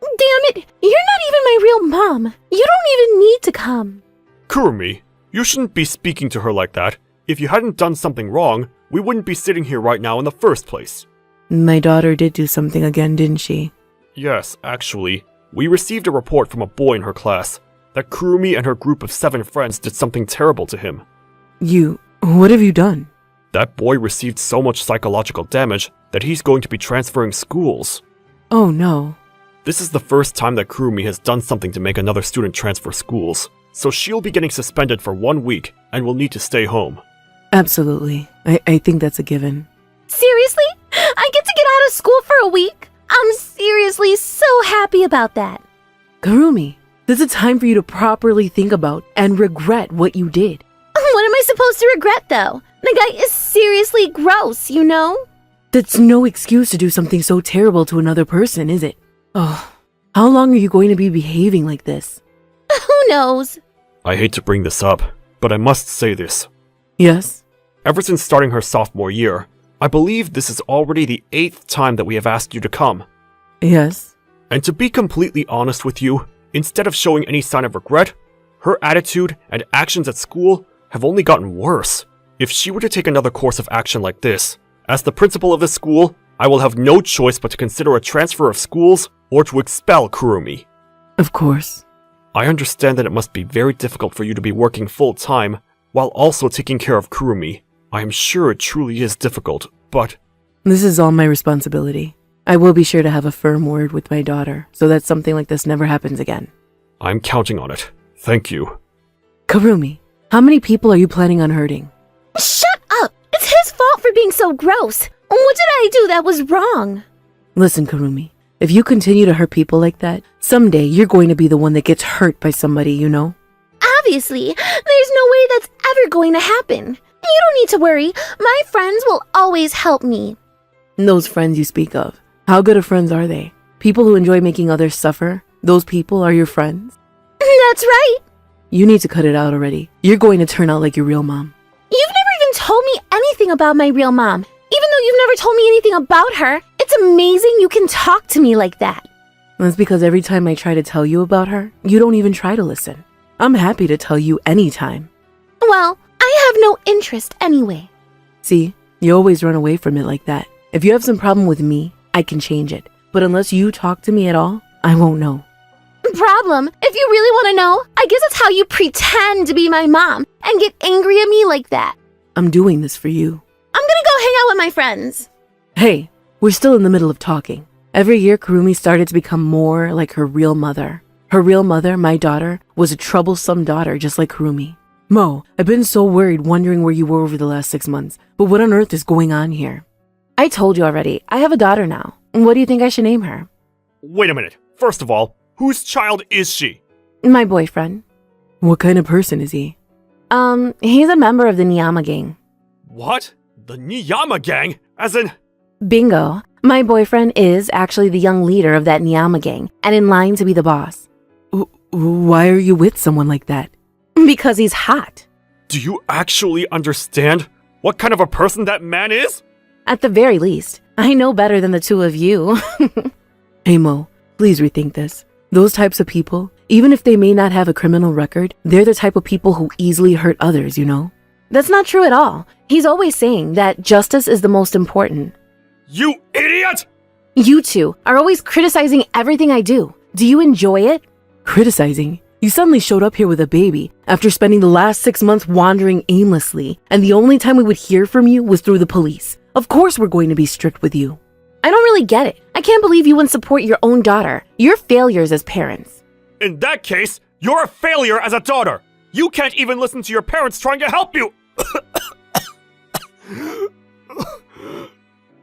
Damn it, you're not even my real mom. You don't even need to come. Kurumi, you shouldn't be speaking to her like that. If you hadn't done something wrong, we wouldn't be sitting here right now in the first place. My daughter did do something again, didn't she? Yes, actually. We received a report from a boy in her class that Kurumi and her group of 7 friends did something terrible to him. What have you done? That boy received so much psychological damage that he's going to be transferring schools. Oh no. This is the first time that Kurumi has done something to make another student transfer schools, so she'll be getting suspended for 1 week and will need to stay home. Absolutely. I think that's a given. Seriously? I get to get out of school for a week? I'm seriously so happy about that. Kurumi, this is a time for you to properly think about and regret what you did. What am I supposed to regret, though? The guy is seriously gross, you know? That's no excuse to do something so terrible to another person, is it? Oh, how long are you going to be behaving like this? Who knows? I hate to bring this up, but I must say this. Yes? Ever since starting her sophomore year, I believe this is already the 8th time that we have asked you to come. Yes. And to be completely honest with you, instead of showing any sign of regret, her attitude and actions at school have only gotten worse. If she were to take another course of action like this, as the principal of this school, I will have no choice but to consider a transfer of schools or to expel Kurumi. Of course. I understand that it must be very difficult for you to be working full-time while also taking care of Kurumi. I am sure it truly is difficult, but... This is all my responsibility. I will be sure to have a firm word with my daughter so that something like this never happens again. I'm counting on it. Thank you. Kurumi, how many people are you planning on hurting? Shut up! It's his fault for being so gross. What did I do that was wrong? Listen, Kurumi, if you continue to hurt people like that, someday you're going to be the one that gets hurt by somebody, you know? Obviously, there's no way that's ever going to happen. You don't need to worry. My friends will always help me. Those friends you speak of, how good of friends are they? People who enjoy making others suffer? Those people are your friends? That's right. You need to cut it out already. You're going to turn out like your real mom. You've never even told me anything about my real mom. Even though you've never told me anything about her, it's amazing you can talk to me like that. That's because every time I try to tell you about her, you don't even try to listen. I'm happy to tell you anytime. Well, I have no interest anyway. See, you always run away from it like that. If you have some problem with me, I can change it. But unless you talk to me at all, I won't know. Problem? If you really want to know, I guess it's how you pretend to be my mom and get angry at me like that. I'm doing this for you. I'm gonna go hang out with my friends. Hey, we're still in the middle of talking. Every year, Kurumi started to become more like her real mother. Her real mother, my daughter, was a troublesome daughter just like Kurumi. Mo, I've been so worried wondering where you were over the last 6 months, but what on earth is going on here? I told you already, I have a daughter now. What do you think I should name her? Wait a minute. First of all, whose child is she? My boyfriend. What kind of person is he? He's a member of the Niyama gang. What? The Niyama gang? As in... Bingo. My boyfriend is actually the young leader of that Niyama gang and in line to be the boss. Why are you with someone like that? Because he's hot. Do you actually understand what kind of a person that man is? At the very least, I know better than the two of you. Hey Mo, please rethink this. Those types of people, even if they may not have a criminal record, they're the type of people who easily hurt others, you know? That's not true at all. He's always saying that justice is the most important. You idiot! You two are always criticizing everything I do. Do you enjoy it? Criticizing? You suddenly showed up here with a baby after spending the last 6 months wandering aimlessly, and the only time we would hear from you was through the police. Of course we're going to be strict with you. I don't really get it. I can't believe you wouldn't support your own daughter. You're failures as parents. In that case, you're a failure as a daughter. You can't even listen to your parents trying to help you.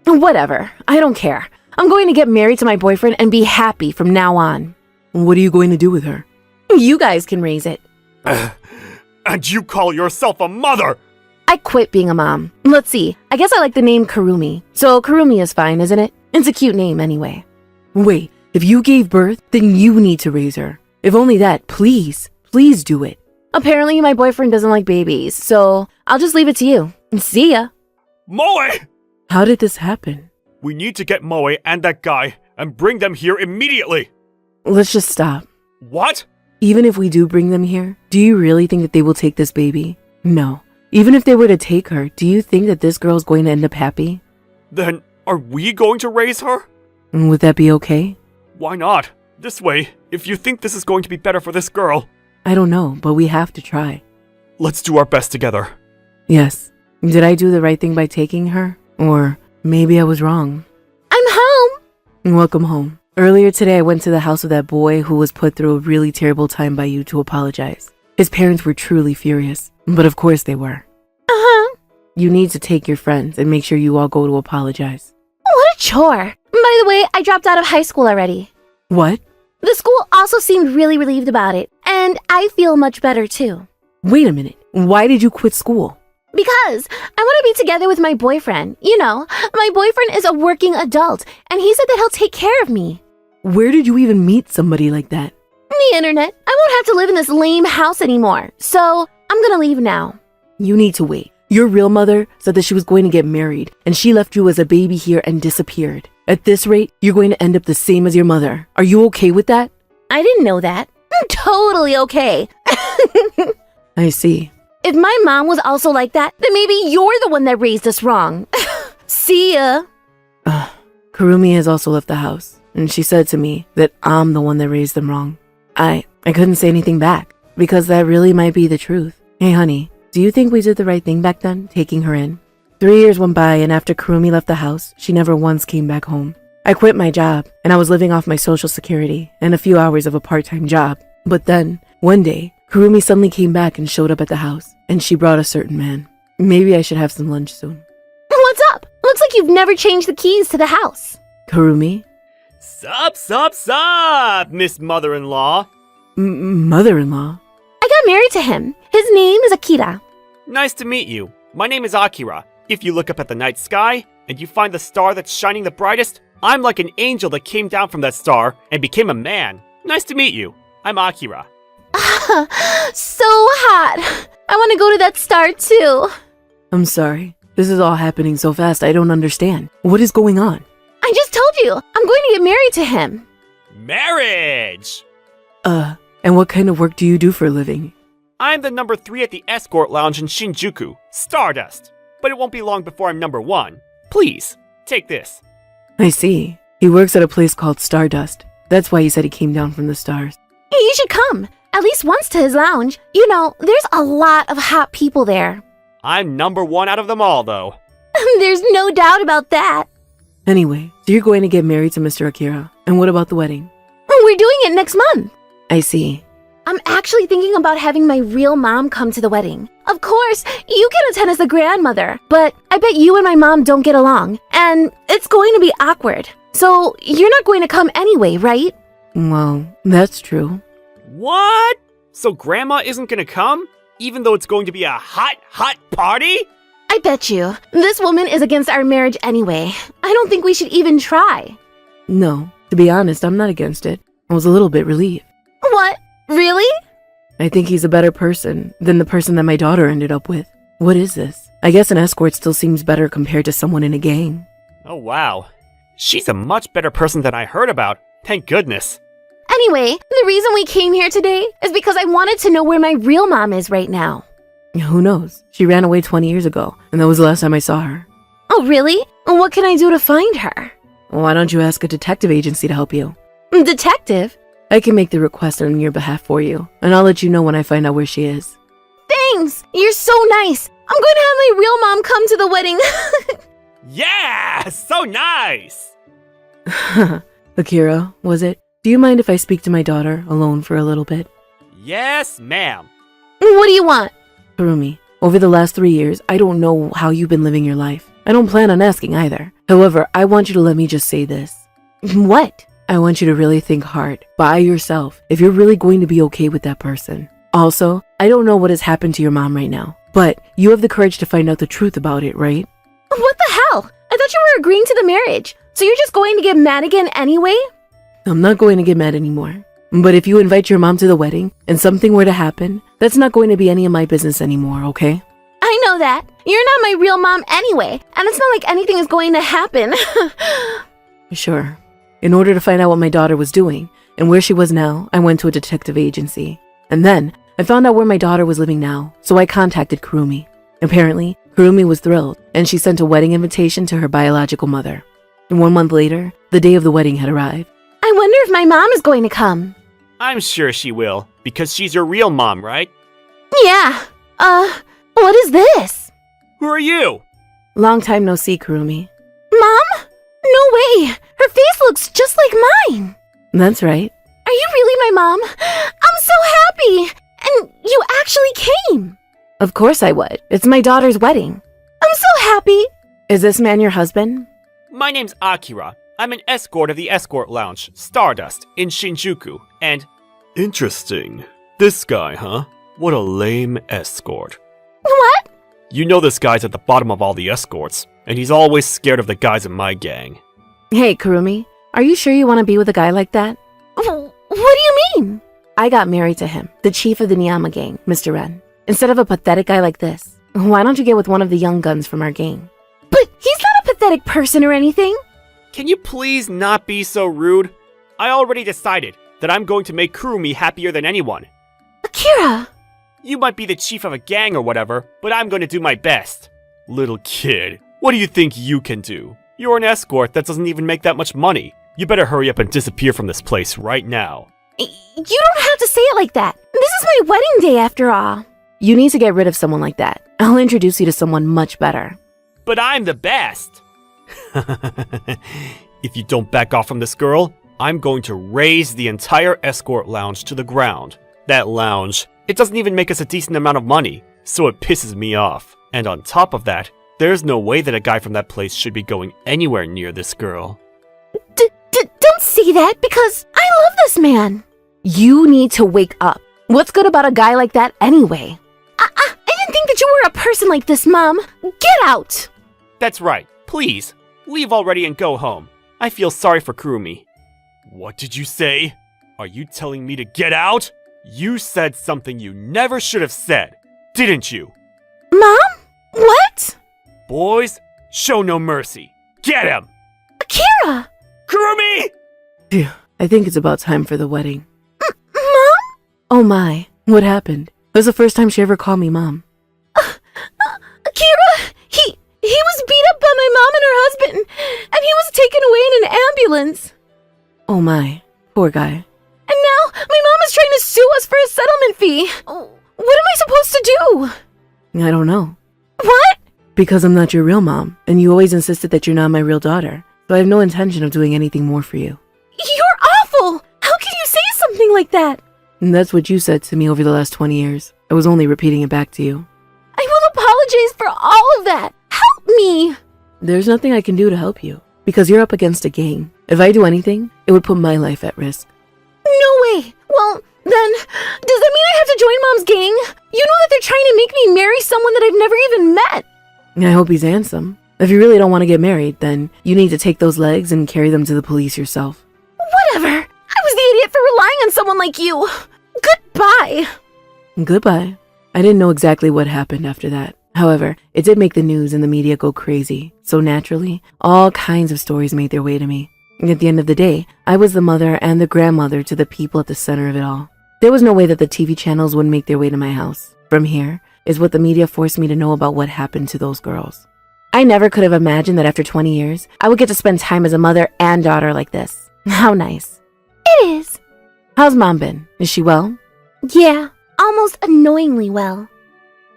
Whatever. I don't care. I'm going to get married to my boyfriend and be happy from now on. What are you going to do with her? You guys can raise it. And you call yourself a mother? I quit being a mom. Let's see. I guess I like the name Kurumi. So Kurumi is fine, isn't it? It's a cute name anyway. Wait, if you gave birth, then you need to raise her. If only that, please do it. Apparently my boyfriend doesn't like babies, so I'll just leave it to you. See ya. Moe! How did this happen? We need to get Moe and that guy and bring them here immediately. Let's just stop. What? Even if we do bring them here, do you really think that they will take this baby? No. Even if they were to take her, do you think that this girl's going to end up happy? Then, are we going to raise her? Would that be okay? Why not? This way, if you think this is going to be better for this girl. I don't know, but we have to try. Let's do our best together. Yes. Did I do the right thing by taking her? Or maybe I was wrong. I'm home. Welcome home. Earlier today, I went to the house of that boy who was put through a really terrible time by you to apologize. His parents were truly furious, but of course they were. Uh-huh. You need to take your friends and make sure you all go to apologize. What a chore. By the way, I dropped out of high school already. What? The school also seemed really relieved about it, and I feel much better too. Wait a minute. Why did you quit school? Because I want to be together with my boyfriend. You know, my boyfriend is a working adult, and he said that he'll take care of me. Where did you even meet somebody like that? The internet. I won't have to live in this lame house anymore, so I'm gonna leave now. You need to wait. Your real mother said that she was going to get married, and she left you as a baby here and disappeared. At this rate, you're going to end up the same as your mother. Are you okay with that? I didn't know that. I'm totally okay. I see. If my mom was also like that, then maybe you're the one that raised us wrong. See ya. Karumi has also left the house, and she said to me that I'm the one that raised them wrong. I couldn't say anything back, because that really might be the truth. Hey honey, do you think we did the right thing back then, taking her in? 3 years went by, and after Karumi left the house, she never once came back home. I quit my job, and I was living off my social security and a few hours of a part-time job. But then, one day, Karumi suddenly came back and showed up at the house, and she brought a certain man. Maybe I should have some lunch soon. What's up? Looks like you've never changed the keys to the house. Karumi? Sup, Miss Mother-in-law. Mother-in-law? I got married to him. His name is Akira. Nice to meet you. My name is Akira. If you look up at the night sky and you find the star that's shining the brightest, I'm like an angel that came down from that star and became a man. Nice to meet you. I'm Akira. So hot. I want to go to that star too. I'm sorry. This is all happening so fast, I don't understand. What is going on? I just told you, I'm going to get married to him. Marriage! And what kind of work do you do for a living? I'm the number 3 at the escort lounge in Shinjuku, Stardust. But it won't be long before I'm number 1. Please, take this. I see. He works at a place called Stardust. That's why he said he came down from the stars. You should come, at least once to his lounge. You know, there's a lot of hot people there. I'm number 1 out of them all, though. There's no doubt about that. Anyway, so you're going to get married to Mr. Akira. And what about the wedding? We're doing it next month. I see. I'm actually thinking about having my real mom come to the wedding. Of course, you can attend as the grandmother, but I bet you and my mom don't get along, and it's going to be awkward. So you're not going to come anyway, right? Well, that's true. What? So Grandma isn't gonna come? Even though it's going to be a hot party? I bet you. This woman is against our marriage anyway. I don't think we should even try. No, to be honest, I'm not against it. I was a little bit relieved. What? Really? I think he's a better person than the person that my daughter ended up with. What is this? I guess an escort still seems better compared to someone in a gang. Oh wow. She's a much better person than I heard about. Thank goodness. Anyway, the reason we came here today is because I wanted to know where my real mom is right now. Who knows? She ran away 20 years ago, and that was the last time I saw her. Oh, really? What can I do to find her? Why don't you ask a detective agency to help you? Detective? I can make the request on your behalf for you, and I'll let you know when I find out where she is. Thanks! You're so nice! I'm going to have my real mom come to the wedding. Yeah! So nice! Akira, was it? Do you mind if I speak to my daughter alone for a little bit? Yes, ma'am. What do you want? Karumi, over the last 3 years, I don't know how you've been living your life. I don't plan on asking either. However, I want you to let me just say this. What? I want you to really think hard, by yourself, if you're really going to be okay with that person. Also, I don't know what has happened to your mom right now, but you have the courage to find out the truth about it, right? What the hell? I thought you were agreeing to the marriage. So you're just going to get mad again anyway? I'm not going to get mad anymore. But if you invite your mom to the wedding and something were to happen, that's not going to be any of my business anymore, okay? I know that. You're not my real mom anyway, and it's not like anything is going to happen. Sure. In order to find out what my daughter was doing and where she was now, I went to a detective agency. And then I found out where my daughter was living now, so I contacted Kurumi. Apparently, Kurumi was thrilled, and she sent a wedding invitation to her biological mother. And 1 month later, the day of the wedding had arrived. I wonder if my mom is going to come. I'm sure she will, because she's your real mom, right? Yeah. What is this? Who are you? Long time no see, Kurumi. Mom? No way. Her face looks just like mine. That's right. Are you really my mom? I'm so happy. And you actually came. Of course I would. It's my daughter's wedding. I'm so happy. Is this man your husband? My name's Akira. I'm an escort of the escort lounge, Stardust, in Shinjuku, and... Interesting. This guy, huh? What a lame escort. What? You know this guy's at the bottom of all the escorts, and he's always scared of the guys in my gang. Hey, Kurumi. Are you sure you want to be with a guy like that? What do you mean? I got married to him, the chief of the Niyama gang, Mr. Ren. Instead of a pathetic guy like this, why don't you get with one of the young guns from our gang? But he's not a pathetic person or anything. Can you please not be so rude? I already decided that I'm going to make Kurumi happier than anyone. Akira! You might be the chief of a gang or whatever, but I'm going to do my best. Little kid, what do you think you can do? You're an escort that doesn't even make that much money. You better hurry up and disappear from this place right now. You don't have to say it like that. This is my wedding day after all. You need to get rid of someone like that. I'll introduce you to someone much better. But I'm the best. If you don't back off from this girl, I'm going to raise the entire escort lounge to the ground. That lounge, it doesn't even make us a decent amount of money, so it pisses me off. And on top of that, there's no way that a guy from that place should be going anywhere near this girl. Don't say that, because I love this man. You need to wake up. What's good about a guy like that anyway? I didn't think that you were a person like this, Mom. Get out! That's right. Please, leave already and go home. I feel sorry for Kurumi. What did you say? Are you telling me to get out? You said something you never should have said, didn't you? Mom? What? Boys, show no mercy. Get him! Akira! Kurumi! Phew, I think it's about time for the wedding. Mom? Oh my, what happened? It was the first time she ever called me Mom. Akira! He was beat up by my mom and her husband, and he was taken away in an ambulance. Oh my, poor guy. And now my mom is trying to sue us for a settlement fee. What am I supposed to do? I don't know. What? Because I'm not your real mom, and you always insisted that you're not my real daughter, so I have no intention of doing anything more for you. You're awful! How can you say something like that? And that's what you said to me over the last 20 years. I was only repeating it back to you. I will apologize for all of that. Help me! There's nothing I can do to help you, because you're up against a gang. If I do anything, it would put my life at risk. No way! Well, then, does that mean I have to join Mom's gang? You know that they're trying to make me marry someone that I've never even met. I hope he's handsome. If you really don't want to get married, then you need to take those legs and carry them to the police yourself. Whatever. I was the idiot for relying on someone like you. Goodbye. Goodbye. I didn't know exactly what happened after that. However, it did make the news and the media go crazy. So naturally, all kinds of stories made their way to me. And at the end of the day, I was the mother and the grandmother to the people at the center of it all. There was no way that the TV channels would make their way to my house. From here is what the media forced me to know about what happened to those girls. I never could have imagined that after 20 years, I would get to spend time as a mother and daughter like this. How nice. It is. How's Mom been? Is she well? Yeah, almost annoyingly well.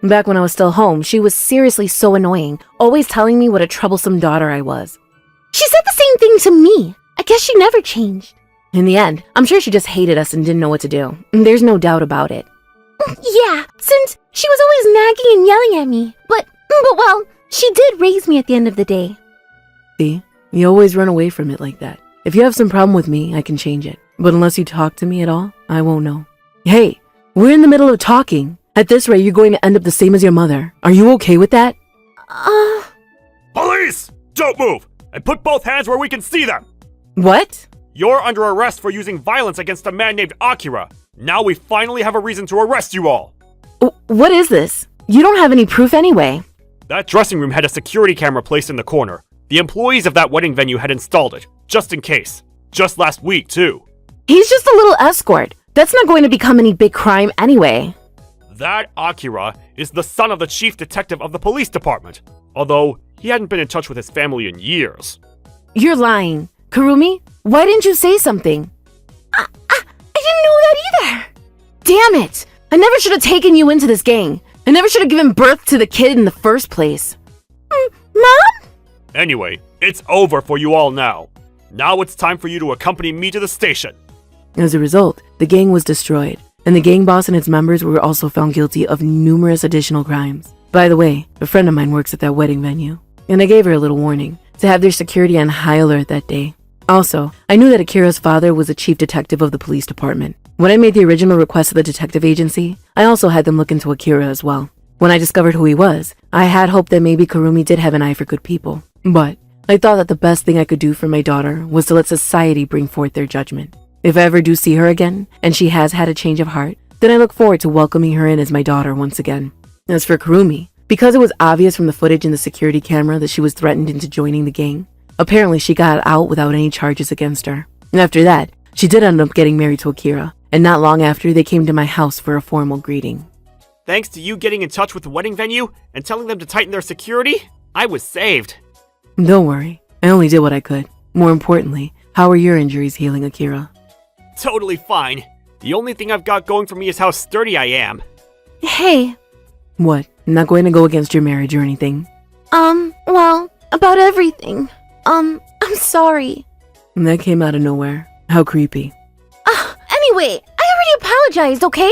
Back when I was still home, she was seriously so annoying, always telling me what a troublesome daughter I was. She said the same thing to me. I guess she never changed. In the end, I'm sure she just hated us and didn't know what to do. There's no doubt about it. Yeah, since she was always nagging and yelling at me. But well, she did raise me at the end of the day. See, you always run away from it like that. If you have some problem with me, I can change it. But unless you talk to me at all, I won't know. Hey, we're in the middle of talking. At this rate, you're going to end up the same as your mother. Are you okay with that? Police! Don't move! and put both hands where we can see them! What? You're under arrest for using violence against a man named Akira. Now we finally have a reason to arrest you all. What is this? You don't have any proof anyway. That dressing room had a security camera placed in the corner. The employees of that wedding venue had installed it, just in case. Just last week, too. He's just a little escort. That's not going to become any big crime anyway. That Akira is the son of the chief detective of the police department, although he hadn't been in touch with his family in years. You're lying. Kurumi, why didn't you say something? I didn't know that either. Damn it! I never should have taken you into this gang. I never should have given birth to the kid in the first place. Mom? Anyway, it's over for you all now. Now it's time for you to accompany me to the station. As a result, the gang was destroyed, and the gang boss and its members were also found guilty of numerous additional crimes. By the way, a friend of mine works at that wedding venue, and I gave her a little warning to have their security on high alert that day. Also, I knew that Akira's father was the chief detective of the police department. When I made the original request to the detective agency, I also had them look into Akira as well. When I discovered who he was, I had hoped that maybe Kurumi did have an eye for good people. But I thought that the best thing I could do for my daughter was to let society bring forth their judgment. If I ever do see her again, and she has had a change of heart, then I look forward to welcoming her in as my daughter once again. As for Kurumi, because it was obvious from the footage in the security camera that she was threatened into joining the gang, apparently she got out without any charges against her. And after that, she did end up getting married to Akira, and not long after they came to my house for a formal greeting. Thanks to you getting in touch with the wedding venue and telling them to tighten their security, I was saved. Don't worry, I only did what I could. More importantly, how are your injuries healing, Akira? Totally fine. The only thing I've got going for me is how sturdy I am. Hey. What, not going to go against your marriage or anything? Well, about everything. I'm sorry. That came out of nowhere. How creepy. Anyway, I already apologized, okay?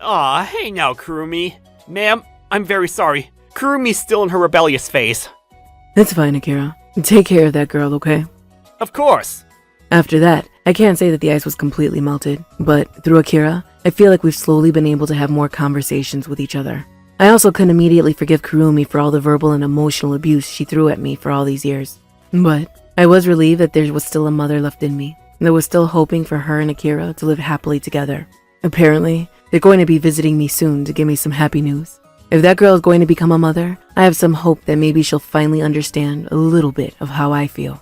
Aw, hey now, Kurumi. Ma'am, I'm very sorry. Kurumi's still in her rebellious phase. That's fine, Akira. Take care of that girl, okay? Of course. After that, I can't say that the ice was completely melted, but through Akira, I feel like we've slowly been able to have more conversations with each other. I also couldn't immediately forgive Kurumi for all the verbal and emotional abuse she threw at me for all these years. But I was relieved that there was still a mother left in me, that was still hoping for her and Akira to live happily together. Apparently, they're going to be visiting me soon to give me some happy news. If that girl is going to become a mother, I have some hope that maybe she'll finally understand a little bit of how I feel.